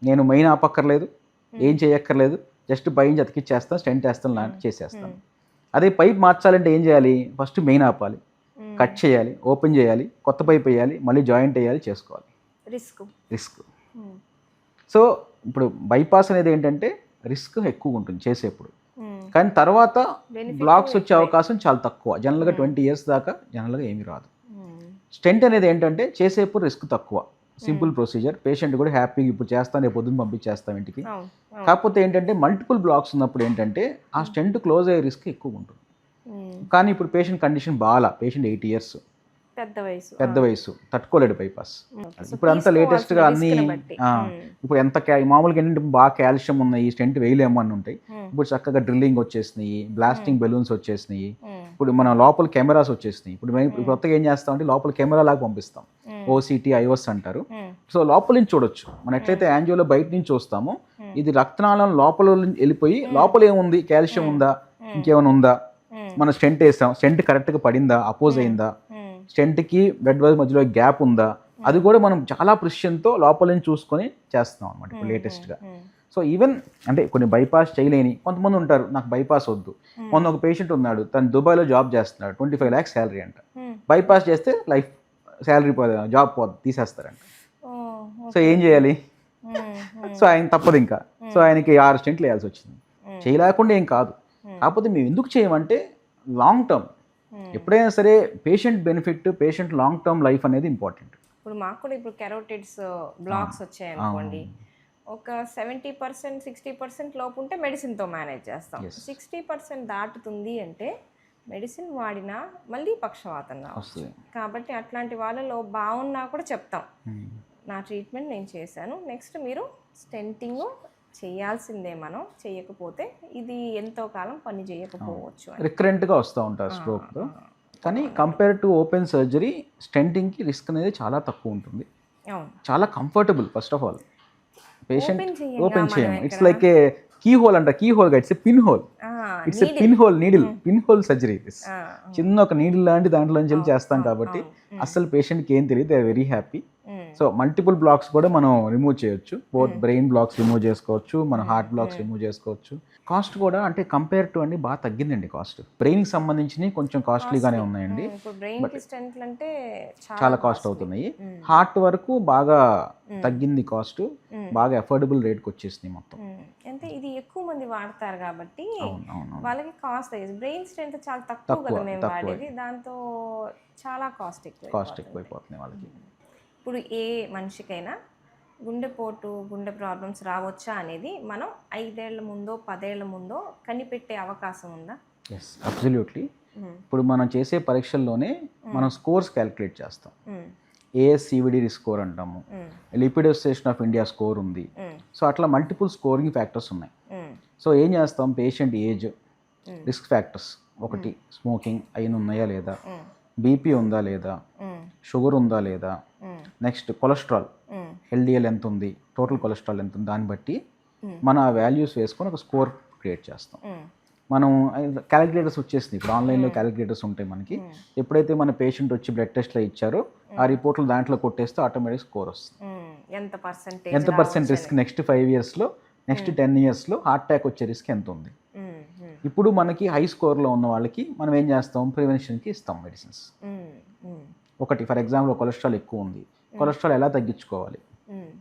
నేను మెయిన్ ఆపక్కర్లేదు, ఏం చేయక్కర్లేదు, జస్ట్ పైన అతికిచ్చేస్తాను, స్టెంట్ వేస్తాను, లాంటి చేసేస్తాను. అదే పైప్ మార్చాలంటే ఏం చేయాలి, ఫస్ట్ మెయిన్ ఆపాలి, కట్ చేయాలి, ఓపెన్ చేయాలి, కొత్త పైప్ వేయాలి, మళ్ళీ జాయింట్ వేయాలి, చేసుకోవాలి, రిస్క్. సో ఇప్పుడు బైపాస్ అనేది ఏంటంటే రిస్క్ ఎక్కువ ఉంటుంది చేసేప్పుడు, కానీ తర్వాత బ్లాక్స్ వచ్చే అవకాశం చాలా తక్కువ, జనరల్గా 20 years దాకా జనరల్గా ఏమీ రాదు. స్టెంట్ అనేది ఏంటంటే చేసేప్పుడు రిస్క్ తక్కువ, సింపుల్ ప్రొసీజర్, పేషెంట్ కూడా హ్యాపీగా ఇప్పుడు చేస్తాను, రేపు పొద్దున్న పంపించేస్తాం ఇంటికి. కాకపోతే ఏంటంటే మల్టిపుల్ బ్లాక్స్ ఉన్నప్పుడు ఏంటంటే ఆ స్టెంట్ క్లోజ్ అయ్యే రిస్క్ ఎక్కువ ఉంటుంది. కానీ ఇప్పుడు పేషెంట్ కండిషన్ బాగా, పేషెంట్ 80 years, పెద్ద వయసు, తట్టుకోలేడు బైపాస్. ఇప్పుడు అంతా లేటెస్ట్గా అన్ని ఇప్పుడు ఎంత మామూలుగా ఏంటంటే బాగా కాల్షియం ఉన్నాయి, స్టెంట్ వేయలేము అని ఉంటాయి. ఇప్పుడు చక్కగా డ్రిల్లింగ్ వచ్చేసినాయి, బ్లాస్టింగ్ బెలూన్స్ వచ్చేసినాయి, ఇప్పుడు మన లోపల కెమెరాస్ వచ్చేసినాయి. ఇప్పుడు కొత్తగా ఏం చేస్తామంటే లోపల కెమెరా లాగా పంపిస్తాం, ఓసిటీ ఐఓస్ అంటారు. సో లోపల నుంచి చూడొచ్చు, మనం ఎట్లయితే యాంజియోలో బయట నుంచి చూస్తామో ఇది రక్తనాళం లోపల వెళ్ళిపోయి లోపల ఏముంది, కాల్షియం ఉందా, ఇంకేమైనా ఉందా, మనం స్టెంట్ వేసాం, స్టెంట్ కరెక్ట్గా పడిందా, అపోజ్ అయిందా, స్టెంట్కి బ్లడ్ వెజల్ మధ్యలో గ్యాప్ ఉందా, అది కూడా మనం చాలా ప్రిసిషన్తో లోపల నుంచి చూసుకొని చేస్తాం అనమాట ఇప్పుడు లేటెస్ట్గా. సో ఈవెన్ అంటే కొన్ని బైపాస్ చేయలేని కొంతమంది ఉంటారు, నాకు బైపాస్ వద్దు. మొన్న ఒక పేషెంట్ ఉన్నాడు, తను దుబాయ్లో జాబ్ చేస్తున్నాడు, 25 lakhs శాలరీ అంట. బైపాస్ చేస్తే లైఫ్ శాలరీ జాబ్ తీసేస్తారంట. సో ఏం చేయాలి? సో ఆయన తప్పదు ఇంకా. సో ఆయనకి 6 స్టెంట్లు వేయాల్సి వచ్చింది. చేయలేకుండా ఏం కాదు, కాకపోతే మేము ఎందుకు చేయమంటే లాంగ్ టర్మ్ ఎప్పుడైనా సరే patient benefit, patient long term life అనేది ఇంపార్టెంట్. ఇప్పుడు మాకు కూడా ఇప్పుడు కెరోటిడ్స్ బ్లాక్స్ వచ్చాయి అనుకోండి, ఒక 70% 60% లోపు ఉంటే మెడిసిన్తో మేనేజ్ చేస్తాం. 60% దాటుతుంది అంటే మెడిసిన్ వాడినా మళ్ళీ పక్షవాతం వస్తుంది. కాబట్టి అట్లాంటి వాళ్ళలో బాగున్నా కూడా చెప్తాం, నా ట్రీట్మెంట్ నేను చేశాను, నెక్స్ట్ మీరు స్టెంటింగ్ చేయాల్సిందే, మనం చేయకపోతే ఇది ఎంతో కాలం పని చేయకపోవచ్చు. రికరెంట్గా వస్తూ ఉంటారు స్ట్రోక్తో. కానీ కంపేర్ టు ఓపెన్ సర్జరీ స్టెంటింగ్కి రిస్క్ అనేది చాలా తక్కువ ఉంటుంది, చాలా comfortable. First of all patient open చేయము, it's like a keyhole అంట, keyhole it's a pinhole, it's a pinhole needle, pinhole surgery. చిన్న ఒక నీడిల్ లాంటి దాంట్లోంచి వెళ్ళి చేస్తాం కాబట్టి అసలు పేషెంట్కి ఏం తెలియదు, they are very happy. So multiple blocks కూడా మనం రిమూవ్ చేయొచ్చు, బోత్ బ్రెయిన్ బ్లాక్స్ రిమూవ్ చేసుకోవచ్చు, మన హార్ట్ బ్లాక్స్ రిమూవ్ చేసుకోవచ్చు. కాస్ట్ కూడా అంటే కంపేర్ టు అండి బాగా తగ్గిందండి కాస్ట్. బ్రెయిన్కి సంబంధించినవి కొంచెం కాస్ట్లీగానే ఉన్నాయండి, చాలా కాస్ట్ అవుతున్నాయి. హార్ట్ వరకు బాగా తగ్గింది కాస్ట్, బాగా అఫోర్డబుల్ రేట్కి వచ్చేసింది మొత్తం. అంటే ఇది ఎక్కువ మంది వాడతారు కాబట్టి వాళ్ళకి కాస్ట్ అయ్యేది. బ్రెయిన్ స్ట్రెంత్ చాలా తక్కువ కదా మేము వాడేది, దాంతో చాలా కాస్ట్ ఎక్కువైపోతుంది వాళ్ళకి. ఇప్పుడు ఏ మనిషికైనా గుండెపోటు, గుండె ప్రాబ్లమ్స్ రావచ్చా అనేది మనం 5 ఏళ్ల ముందో 10 ఏళ్ల ముందో కనిపెట్టే అవకాశం ఉందా? Yes, absolutely. ఇప్పుడు మనం చేసే పరీక్షల్లోనే మనం స్కోర్స్ క్యాలిక్యులేట్ చేస్తాం. ASCVD స్కోర్ అంటాము, lipid association of India score ఉంది. సో అట్లా మల్టిపుల్ స్కోరింగ్ ఫ్యాక్టర్స్ ఉన్నాయి. సో ఏం చేస్తాం, పేషెంట్ ఏజ్, రిస్క్ ఫ్యాక్టర్స్, ఒకటి స్మోకింగ్ అయిన ఉన్నాయా లేదా, బీపీ ఉందా లేదా, షుగర్ ఉందా లేదా, నెక్స్ట్ కొలెస్ట్రాల్ LDL ఎంత ఉంది, టోటల్ కొలెస్ట్రాల్ ఎంత ఉంది, దాన్ని బట్టి మనం ఆ వాల్యూస్ వేసుకొని ఒక స్కోర్ క్రియేట్ చేస్తాం. మనం క్యాలిక్యులేటర్స్ వచ్చేసింది, ఇప్పుడు ఆన్లైన్లో క్యాలిక్యులేటర్స్ ఉంటాయి మనకి. ఎప్పుడైతే మన పేషెంట్ వచ్చి బ్లడ్ టెస్ట్లో ఇచ్చారో ఆ రిపోర్ట్లు దాంట్లో కొట్టేస్తే ఆటోమేటిక్ స్కోర్ వస్తుంది. ఎంత పర్సెంట్ రిస్క్ నెక్స్ట్ 5 yearsలో, నెక్స్ట్ 10 yearsలో హార్ట్ అటాక్ వచ్చే రిస్క్ ఎంత ఉంది. ఇప్పుడు మనకి హై స్కోర్లో ఉన్న వాళ్ళకి మనం ఏం చేస్తాం, ప్రివెన్షన్కి ఇస్తాం మెడిసిన్స్. ఒకటి ఫర్ ఎగ్జాంపుల్ కొలెస్ట్రాల్ ఎక్కువ ఉంది, కొలెస్ట్రాల్ ఎలా తగ్గించుకోవాలి,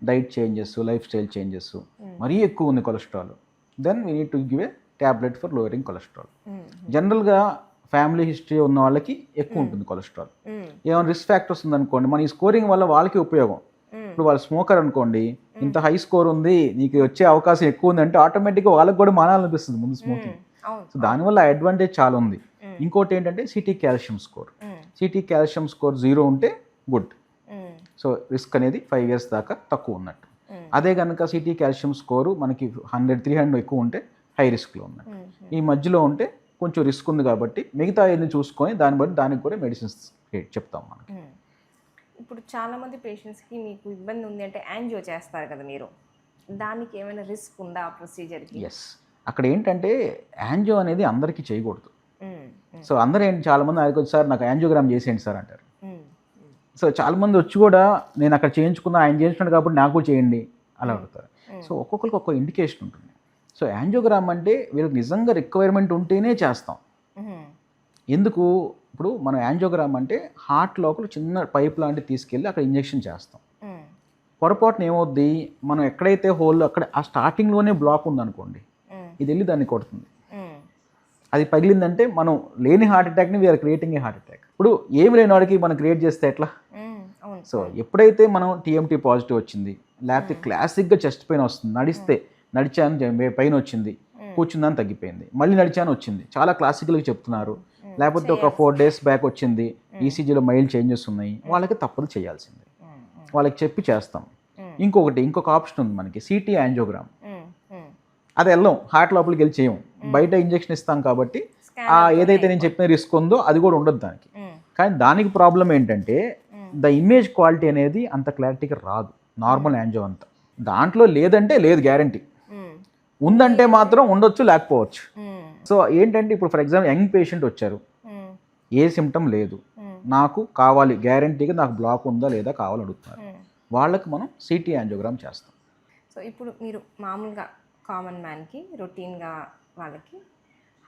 diet changes, lifestyle changes. మరీ ఎక్కువ ఉంది cholesterol, then we need to give a tablet for lowering cholesterol. జనరల్గా ఫ్యామిలీ హిస్టరీ ఉన్న వాళ్ళకి ఎక్కువ ఉంటుంది కొలెస్ట్రాల్. ఏమైనా రిస్క్ ఫ్యాక్టర్స్ ఉందనుకోండి, మన ఈ స్కోరింగ్ వల్ల వాళ్ళకి ఉపయోగం. ఇప్పుడు వాళ్ళు స్మోకర్ అనుకోండి, ఇంత హై స్కోర్ ఉంది, నీకు వచ్చే అవకాశం ఎక్కువ ఉంది అంటే ఆటోమేటిక్గా వాళ్ళకి కూడా మానాలనిపిస్తుంది ముందు స్మోకింగ్. సో దానివల్ల అడ్వాంటేజ్ చాలా ఉంది. ఇంకోటి ఏంటంటే city calcium score. City calcium score 0 ఉంటే గుడ్, సో రిస్క్ అనేది 5 years దాకా తక్కువ ఉన్నట్టు. అదే కనుక సిటీ కాల్షియం స్కోరు మనకి 100-300 ఎక్కువ ఉంటే హై రిస్క్లో ఉన్నట్టు. ఈ మధ్యలో ఉంటే కొంచెం రిస్క్ ఉంది కాబట్టి మిగతా ఏది చూసుకొని దాన్ని బట్టి దానికి కూడా మెడిసిన్స్ చెప్తాం మనకి. ఇప్పుడు చాలామంది పేషెంట్స్కి మీకు ఇబ్బంది ఉంది అంటే యాంజియో చేస్తారు కదా మీరు, దానికి ఏమైనా రిస్క్ ఉందా ఆ ప్రొసీజర్కి? ఎస్, అక్కడ ఏంటంటే యాంజియో అనేది అందరికీ చేయకూడదు. సో అందరూ ఏంటి, చాలామంది ఆయనకు సార్ నాకు యాంజియోగ్రామ్ చేసేయండి సార్ అంటారు. సో చాలామంది వచ్చి కూడా నేను అక్కడ చేయించుకున్నా, ఆయన చేయించుకున్నాడు కాబట్టి నాకు చేయండి అలా అడుగుతారు. సో ఒక్కొక్కరికి ఒక్కొక్క ఇండికేషన్ ఉంటుంది. సో యాంజియోగ్రామ్ అంటే వీళ్ళకి నిజంగా రిక్వైర్మెంట్ ఉంటేనే చేస్తాం. ఎందుకు, ఇప్పుడు మనం యాంజియోగ్రామ్ అంటే హార్ట్ లోపల చిన్న పైప్ లాంటివి తీసుకెళ్ళి అక్కడ ఇంజెక్షన్ చేస్తాం. పొరపాటున ఏమవుద్ది, మనం ఎక్కడైతే హోల్ అక్కడ ఆ స్టార్టింగ్లోనే బ్లాక్ ఉందనుకోండి, ఇది వెళ్ళి దాన్ని కొడుతుంది. అది పగిలిందంటే మనం లేని హార్ట్ అటాక్ని we are creating a heart attack. ఇప్పుడు ఏమి లేని వాడికి మనం క్రియేట్ చేస్తే ఎట్లా? సో ఎప్పుడైతే మనం TMT పాజిటివ్ వచ్చింది, లేకపోతే క్లాసిక్గా చెస్ట్ పెయిన్ వస్తుంది, నడిచాను పెయిన్ వచ్చింది, కూర్చుందని తగ్గిపోయింది, మళ్ళీ నడిచాను వచ్చింది, చాలా క్లాసికల్గా చెప్తున్నారు. లేకపోతే ఒక 4 days బ్యాక్ వచ్చింది, ECGలో మైల్డ్ చేంజెస్ ఉన్నాయి, వాళ్ళకి తప్పదు చేయాల్సిందే, వాళ్ళకి చెప్పి చేస్తాం. ఇంకొక ఆప్షన్ ఉంది మనకి, CT యాంజియోగ్రామ్. అది వెళ్ళాం, హార్ట్ లోపలికి వెళ్ళి చేయం, బయట ఇంజెక్షన్ ఇస్తాం కాబట్టి ఏదైతే నేను చెప్పిన రిస్క్ ఉందో అది కూడా ఉండదు దానికి. కానీ దానికి ప్రాబ్లం ఏంటంటే ద ఇమేజ్ క్వాలిటీ అనేది అంత క్లారిటీగా రాదు నార్మల్ యాంజియో అంతా. దాంట్లో లేదంటే లేదు గ్యారంటీ, ఉందంటే మాత్రం ఉండొచ్చు లేకపోవచ్చు. సో ఏంటంటే ఇప్పుడు ఫర్ ఎగ్జాంపుల్ యంగ్ పేషెంట్ వచ్చారు, ఏ సిమ్టమ్ లేదు, నాకు కావాలి గ్యారంటీగా నాకు బ్లాక్ ఉందా లేదా కావాలి అడుగుతున్నారు. వాళ్ళకి మనం సిటీ యాంజియోగ్రామ్ చేస్తాం. సో ఇప్పుడు మీరు మామూలుగా కామన్ మ్యాన్కి రొటీన్గా వాళ్ళకి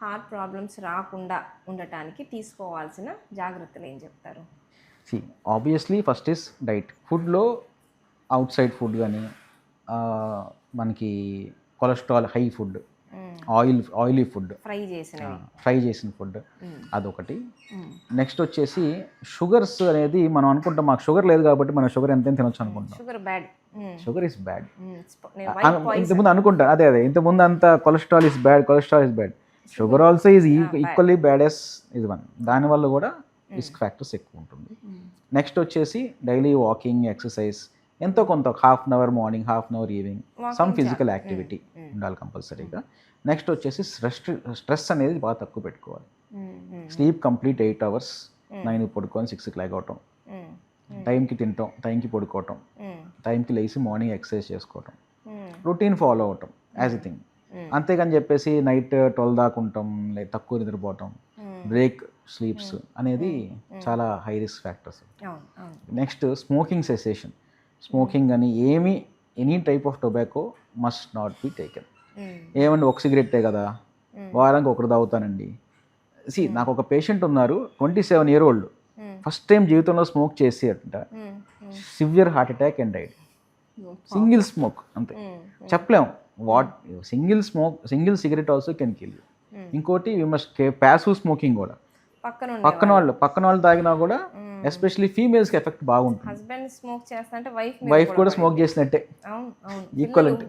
హార్ట్ ప్రాబ్లమ్స్ రాకుండా ఉండటానికి తీసుకోవాల్సిన జాగ్రత్తలు ఏం చెప్తారు? Obviously first is diet. ఫుడ్లో అవుట్ సైడ్ ఫుడ్ కానీ మనకి cholesterol high food, oily food, fry చేసిన ఫుడ్ అదొకటి. నెక్స్ట్ వచ్చేసి షుగర్స్ అనేది మనం అనుకుంటాం మాకు షుగర్ లేదు కాబట్టి మనం షుగర్ ఎంత తినొచ్చు అనుకుంటాం. షుగర్ ఇస్ బ్యాడ్ ఇంతకుముందు అనుకుంటా. అదే ఇంతకుముందు అంత cholesterol is bad. Sugar also is equally bad yes ఇది వన్. దానివల్ల కూడా రిస్క్ ఫ్యాక్టర్స్ ఎక్కువ ఉంటుంది. నెక్స్ట్ వచ్చేసి డైలీ వాకింగ్, ఎక్సర్సైజ్, ఎంతో కొంత half an hour morning, half an hour evening some physical activity ఉండాలి కంపల్సరీగా. నెక్స్ట్ వచ్చేసి స్ట్రెస్ అనేది బాగా తక్కువ పెట్టుకోవాలి. స్లీప్ కంప్లీట్ 8 hours, 9 పడుకొని 6 లాగ్ అవటం, టైంకి తినటం, టైంకి పడుకోవటం, టైంకి లేచి మార్నింగ్ ఎక్సర్సైజ్ చేసుకోవటం, రొటీన్ ఫాలో అవటం యాజ్ ఎ థింగ్. అంతేగాని చెప్పేసి నైట్ 12 దాకా ఉంటాం, లేదా తక్కువ నిద్రపోవటం, బ్రేక్ స్లీప్స్ అనేది చాలా high risk factors. Next smoking cessation. Smoking అని any type of tobacco must not be taken. ఏమండి ఒక సిగరెట్టే కదా, వారానికి ఒకరు తాగుతానండి. నాకు ఒక పేషెంట్ ఉన్నారు, 27 year old, ఫస్ట్ టైం జీవితంలో స్మోక్ చేసి అంట severe heart attack and died. Single smoke అంతే. చెప్పలేం what single cigarette also can kill you. ఇంకోటి వి మస్ట్ ప్యాసివ్ స్మోకింగ్ కూడా పక్కన వాళ్ళు తాగినా కూడా ఎస్పెషల్లీ ఫీమేల్స్కి ఎఫెక్ట్ బాగుంటుంది. వైఫ్ కూడా స్మోక్ చేసినట్టే ఈక్వలెంట్.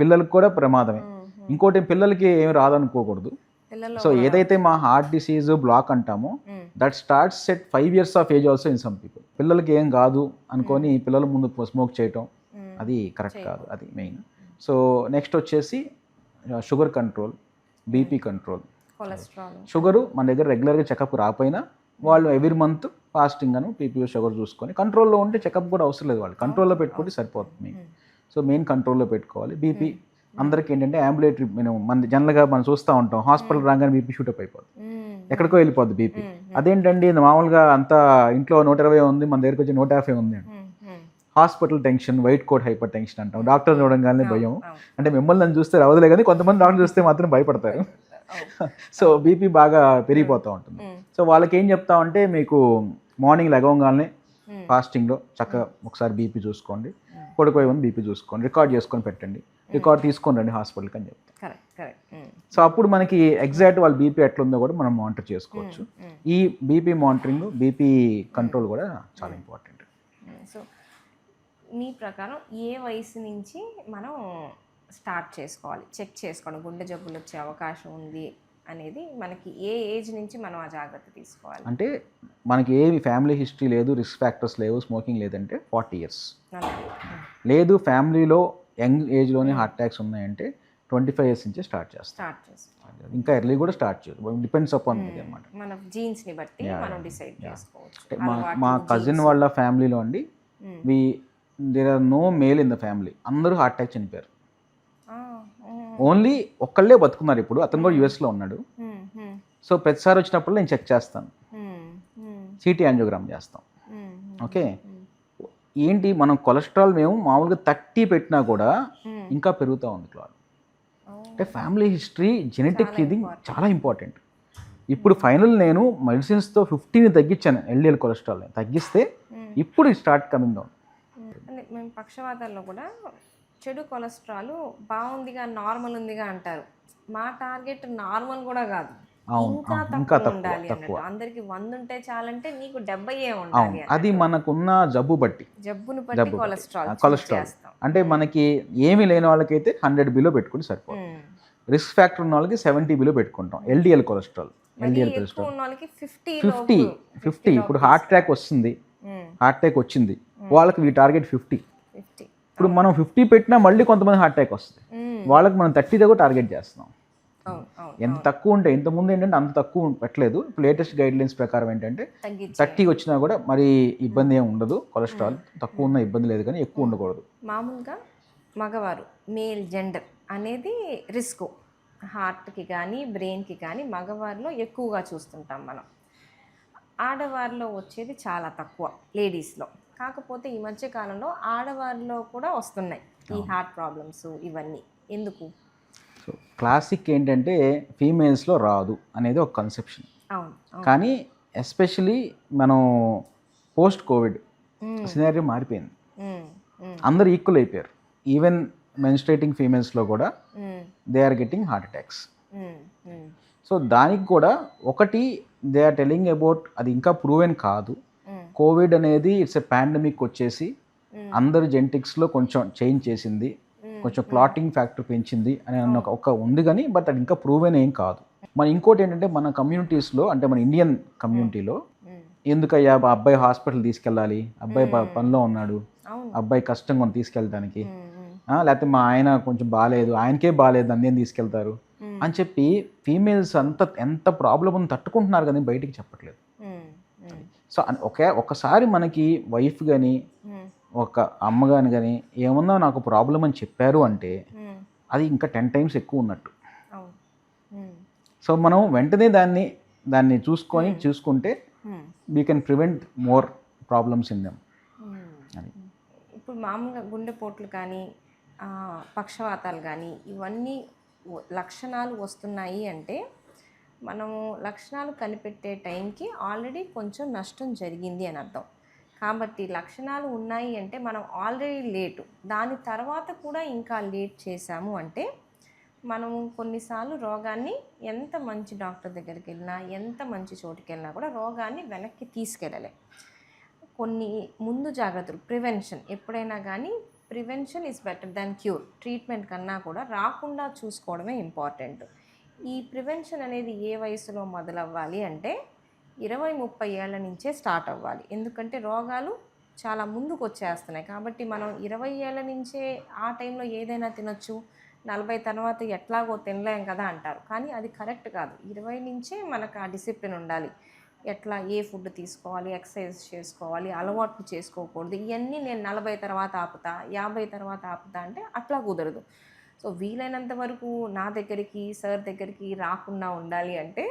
పిల్లలకు కూడా ప్రమాదమే. ఇంకోటి పిల్లలకి ఏమి రాదనుకోకూడదు. సో ఏదైతే మా హార్ట్ డిసీజ్ బ్లాక్ అంటామో that starts at 5 years of age also in some people. పిల్లలకి ఏం కాదు అనుకొని పిల్లల ముందు స్మోక్ చేయటం అది కరెక్ట్ కాదు, అది మెయిన్. సో నెక్స్ట్ వచ్చేసి sugar control, BP control. Sugar మన దగ్గర రెగ్యులర్గా చెకప్ రాకపోయినా వాళ్ళు ఎవ్రీ మంత్ ఫాస్టింగ్ అను పీపీ షుగర్ చూసుకొని కంట్రోల్లో ఉంటే చెకప్ కూడా అవసరం లేదు, వాళ్ళు కంట్రోల్లో పెట్టుకుంటే సరిపోతుంది మెయిన్. సో మెయిన్ కంట్రోల్లో పెట్టుకోవాలి. బీపీ అందరికీ ఏంటంటే అంబులేటరీ, మన జనరల్గా మనం చూస్తూ ఉంటాం హాస్పిటల్ రాగానే బీపీ షూటప్ అయిపోద్ది, ఎక్కడికో వెళ్ళిపోద్ది బీపీ. అదేంటండి మామూలుగా అంతా ఇంట్లో 120 ఉంది, మన దగ్గరికి వచ్చి 150 ఉంది. Hospital tension, white coat hypertension అంటాం. డాక్టర్ చూడంగానే భయం. అంటే మిమ్మల్ని నన్ను చూస్తే రావదులే కానీ కొంతమంది డాక్టర్ చూస్తే మాత్రం భయపడతారు. సో బీపీ బాగా పెరిగిపోతూ ఉంటుంది. సో వాళ్ళకి ఏం చెప్తామంటే మీకు మార్నింగ్ లెగవగానే ఫాస్టింగ్లో చక్కగా ఒకసారి బీపీ చూసుకోండి, పడుకోయే ముందు బీపీ చూసుకోండి, రికార్డ్ చేసుకొని పెట్టండి, రికార్డ్ తీసుకొని రండి హాస్పిటల్కి అని చెప్తాం. సో అప్పుడు మనకి ఎగ్జాక్ట్ వాళ్ళ బీపీ ఎట్లుందో కూడా మనం మానిటర్ చేసుకోవచ్చు. ఈ బీపీ మానిటరింగ్, బీపీ కంట్రోల్ కూడా చాలా ఇంపార్టెంట్. సో మీ ప్రకారం ఏ వయసు నుంచి మనం స్టార్ట్ చేసుకోవాలి, చెక్ చేసుకోవడం గుండె జబ్బులు వచ్చే అవకాశం ఉంది అనేది? మనకి ఏ ఏజ్ నుంచి మనం ఆ జాగ్రత్త తీసుకోవాలి? అంటే మనకి ఏమి ఫ్యామిలీ హిస్టరీ లేదు, రిస్క్ ఫ్యాక్టర్స్ లేవు, స్మోకింగ్ లేదంటే 40 years లేదు, ఫ్యామిలీలో యంగ్ ఏజ్లోనే హార్ట్ అటాక్స్ ఉన్నాయంటే 25 years నుంచి స్టార్ట్ చేస్తాం. ఇంకా ఎర్లీ కూడా స్టార్ట్ చేయదు, డిపెండ్స్ అపాన్ ఇది అనమాట. మన జీన్స్ని బట్టి మనం డిసైడ్ చేసుకోవచ్చు. మా కజిన్ వాళ్ళ ఫ్యామిలీలో అండి there are no male in the family, అందరూ హార్ట్ అటాక్ చనిపోయారు. ఓన్లీ ఒక్కళ్ళే బతుకున్నారు ఇప్పుడు, అతను కూడా యుఎస్లో ఉన్నాడు. సో ప్రతిసారి వచ్చినప్పుడు నేను చెక్ చేస్తాను, సిటీ యాంజియోగ్రామ్ చేస్తాం. ఓకే, ఏంటి మనం కొలెస్ట్రాల్ మేము మామూలుగా 30 పెట్టినా కూడా ఇంకా పెరుగుతూ ఉంది క్లాట్. అంటే ఫ్యామిలీ హిస్టరీ, జెనెటిక్ ఇది చాలా ఇంపార్టెంట్. ఇప్పుడు ఫైనల్ నేను మెడిసిన్స్తో 50 తగ్గించాను, ఎల్డిఎల్ కొలెస్ట్రాల్ తగ్గిస్తే ఇప్పుడు స్టార్ట్ కమింగ్ డౌన్. మేము పక్షవాతాల్లో కూడా చెడు కొలెస్ట్రాల్ బాగుందిగా, నార్మల్ ఉందిగా అంటారు. మా టార్గెట్ నార్మల్ కూడా కాదు, ఇంకా తక్కువ ఉండాలి అన్నట్టు. అందరికి 100 ఉంటే చాలంటే నీకు 70 ఉండాలి. అది మనకున్న జబ్బును బట్టి కొలెస్ట్రాల్ అంటే మనకి ఏమీ లేని వాళ్ళకైతే 100 బిలో పెట్టుకుంటే సరిపోతుంది. రిస్క్ ఫ్యాక్టర్ ఉన్న వాళ్ళకి 70 బిలో పెట్టుకుంటాం. LDL cholesterol 50. ఇప్పుడు హార్ట్ అటాక్ వచ్చింది వాళ్ళకి ఈ టార్గెట్ 50. ఇప్పుడు మనం 50 పెట్టినా మళ్ళీ కొంతమంది హార్ట్ అటాక్ వస్తుంది, వాళ్ళకి మనం 30 దగ్గర టార్గెట్ చేస్తున్నాం. ఎంత తక్కువ ఉంటే, ఇంతకుముందు ఏంటంటే అంత తక్కువ పెట్టలేదు. ఇప్పుడు లేటెస్ట్ గైడ్ లైన్స్ ప్రకారం ఏంటంటే 30 వచ్చినా కూడా మరి ఇబ్బంది ఏమి ఉండదు, కొలెస్ట్రాల్ తక్కువ ఉన్న ఇబ్బంది లేదు, కానీ ఎక్కువ ఉండకూడదు. మామూలుగా మగవారు మేల్ జెండర్ అనేది రిస్క్ హార్ట్కి కానీ బ్రెయిన్కి కానీ మగవారిలో ఎక్కువగా చూస్తుంటాం మనం. ఆడవారిలో వచ్చేది చాలా తక్కువ లేడీస్లో. కాకపోతే ఈ మధ్య కాలంలో ఆడవారిలో కూడా వస్తున్నాయి ఈ హార్ట్ ప్రాబ్లమ్స్ ఇవన్నీ. ఎందుకు? సో క్లాసిక్ ఏంటంటే ఫీమేల్స్లో రాదు అనేది ఒక కన్సెప్షన్. అవును, అవును. కానీ ఎస్పెషలీ మనం పోస్ట్ కోవిడ్ సినారియో మారిపోయింది. ఉమ్, ఉమ్, అందరు ఈక్వల్ అయిపోయారు. ఈవెన్ మెన్స్ట్రేటింగ్ ఫీమేల్స్లో కూడా um, they are getting heart attacks. Um, um, so దానికి కూడా ఒకటి దే ఆర్ టెలింగ్ అబౌట్, అది ఇంకా ప్రూవెన్ కాదు. ఉమ్, కోవిడ్ అనేది ఇట్స్ ఎ పాండమిక్ వచ్చేసి ఉమ్, అందరు జెనెటిక్స్లో కొంచెం చేంజ్ చేసింది, కొంచెం క్లాటింగ్ ఫ్యాక్టర్ పెంచింది అని అన్న ఒక ఉంది. కానీ బట్ అది ఇంకా ప్రూవెన్ ఏం కాదు. మన ఇంకోటి ఏంటంటే మన కమ్యూనిటీస్లో, అంటే మన ఇండియన్ కమ్యూనిటీలో ఉమ్, ఎందుకయ్యా అబ్బాయి హాస్పిటల్ తీసుకెళ్ళాలి, అబ్బాయి పనిలో ఉన్నాడు, అవును. అబ్బాయి కష్టంగా ఉంది తీసుకెళ్ళడానికి, ఉమ్, ఉమ్, లేకపోతే మా ఆయన కొంచెం బాగాలేదు, ఆయనకే బాగాలేదు నన్ను ఏం తీసుకెళ్తారు ఉమ్, అని చెప్పి ఫీమేల్స్ ఎంత ప్రాబ్లం ఉంది తట్టుకుంటున్నారు కానీ బయటికి చెప్పట్లేదు. ఉమ్, ఉమ్, సో ఒకసారి మనకి వైఫ్ కానీ ఉమ్, ఒక అమ్మ కానీ ఏమన్నా నాకు ప్రాబ్లం అని చెప్పారు అంటే ఉమ్, అది ఇంకా 10 times ఎక్కువ ఉన్నట్టు. అవును. ఉమ్, సో మనం వెంటనే దాన్ని చూసుకుంటే um, we can prevent more problems in them. Um. అది ఇప్పుడు మామూలుగా గుండెపోట్లు కానీ పక్షవాతాలు కానీ ఇవన్నీ లక్షణాలు వస్తున్నాయి అంటే మనము లక్షణాలు కనిపెట్టే టైంకి ఆల్రెడీ కొంచెం నష్టం జరిగింది అని అర్థం. కాబట్టి లక్షణాలు ఉన్నాయి అంటే మనం ఆల్రెడీ లేటు, దాని తర్వాత కూడా ఇంకా లేట్ చేశాము అంటే మనము కొన్నిసార్లు రోగాన్ని ఎంత మంచి డాక్టర్ దగ్గరికి వెళ్ళినా ఎంత మంచి చోటుకి వెళ్ళినా కూడా రోగాన్ని వెనక్కి తీసుకెళ్ళలే. కొన్ని ముందు జాగ్రత్తలు, ప్రివెన్షన్ ఎప్పుడైనా కానీ prevention is better than cure. Treatment కన్నా కూడా రాకుండా చూసుకోవడమే ఇంపార్టెంట్. ఈ ప్రివెన్షన్ అనేది ఏ వయసులో మొదలవ్వాలి అంటే 20-30 ఏళ్ల నుంచే స్టార్ట్ అవ్వాలి. ఎందుకంటే రోగాలు చాలా ముందుకు వచ్చేస్తున్నాయి. కాబట్టి మనం 20 ఏళ్ల నుంచే ఆ టైంలో ఏదైనా తినొచ్చు, 40 తర్వాత ఎట్లాగో తినలేం కదా అంటారు. కానీ అది కరెక్ట్ కాదు. 20 నుంచే మనకు ఆ డిసిప్లిన్ ఉండాలి. ఎట్లా ఏ ఫుడ్ తీసుకోవాలి, ఎక్సర్సైజ్ చేసుకోవాలి, అలవాట్లు చేసుకోకూడదు. ఇవన్నీ నేను 40 తర్వాత ఆపుతా, 50 తర్వాత ఆపుతా అంటే అట్లా కుదరదు. సో వీలైనంత వరకు నా దగ్గరికి, సార్ దగ్గరికి రాకుండా ఉండాలి అంటే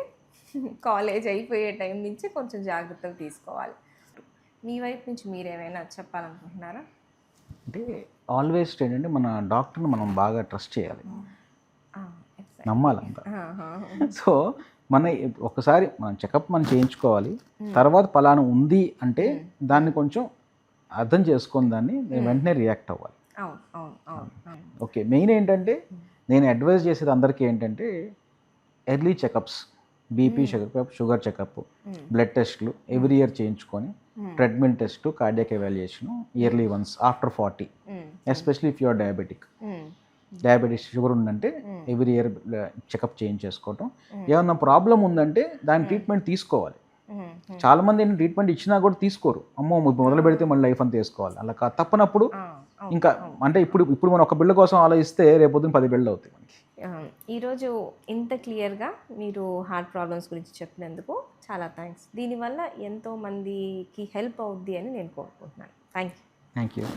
కాలేజ్ అయిపోయే టైం నుంచి కొంచెం జాగ్రత్తలు తీసుకోవాలి. మీ వైపు నుంచి మీరేమైనా చెప్పాలనుకుంటున్నారా? అంటే ఆల్వేస్ ఏంటంటే మన డాక్టర్ని మనం బాగా ట్రస్ట్ చేయాలి, నమ్మాలంతా. సో ఒకసారి మనం చెకప్ మనం చేయించుకోవాలి. తర్వాత పలానా ఉంది అంటే దాన్ని కొంచెం అర్థం చేసుకొని దాన్ని వెంటనే రియాక్ట్ అవ్వాలి. ఓకే, మెయిన్ ఏంటంటే నేను అడ్వైజ్ చేసేది అందరికీ ఏంటంటే early checkups, BP, sugar checkup, blood టెస్ట్లు ఎవ్రీ ఇయర్ చేయించుకొని, treadmill test, cardiac evaluation yearly once after 40, especially if you're diabetes sugar ఉందంటే ఎవ్రీ ఇయర్ చెకప్ చేయించేసుకోవటం. ఏమన్నా ప్రాబ్లం ఉందంటే దాని ట్రీట్మెంట్ తీసుకోవాలి. చాలామంది ఏంటి ట్రీట్మెంట్ ఇచ్చినా కూడా తీసుకోరు. అమ్మో మొదలు పెడితే మళ్ళీ లైఫ్ అంతా వేసుకోవాలి, అలా తప్పనప్పుడు ఇంకా అంటే ఇప్పుడు మనం ఒక బిళ్ళ కోసం ఆలోచిస్తే రేపొద్దున 10 బిళ్ళలు అవుతాయి మనకి. ఈరోజు ఇంత క్లియర్గా మీరు హార్ట్ ప్రాబ్లమ్స్ గురించి చెప్పినందుకు చాలా థ్యాంక్స్. దీనివల్ల ఎంతోమందికి హెల్ప్ అవుద్ది అని నేను కోరుకుంటున్నాను. Thank you.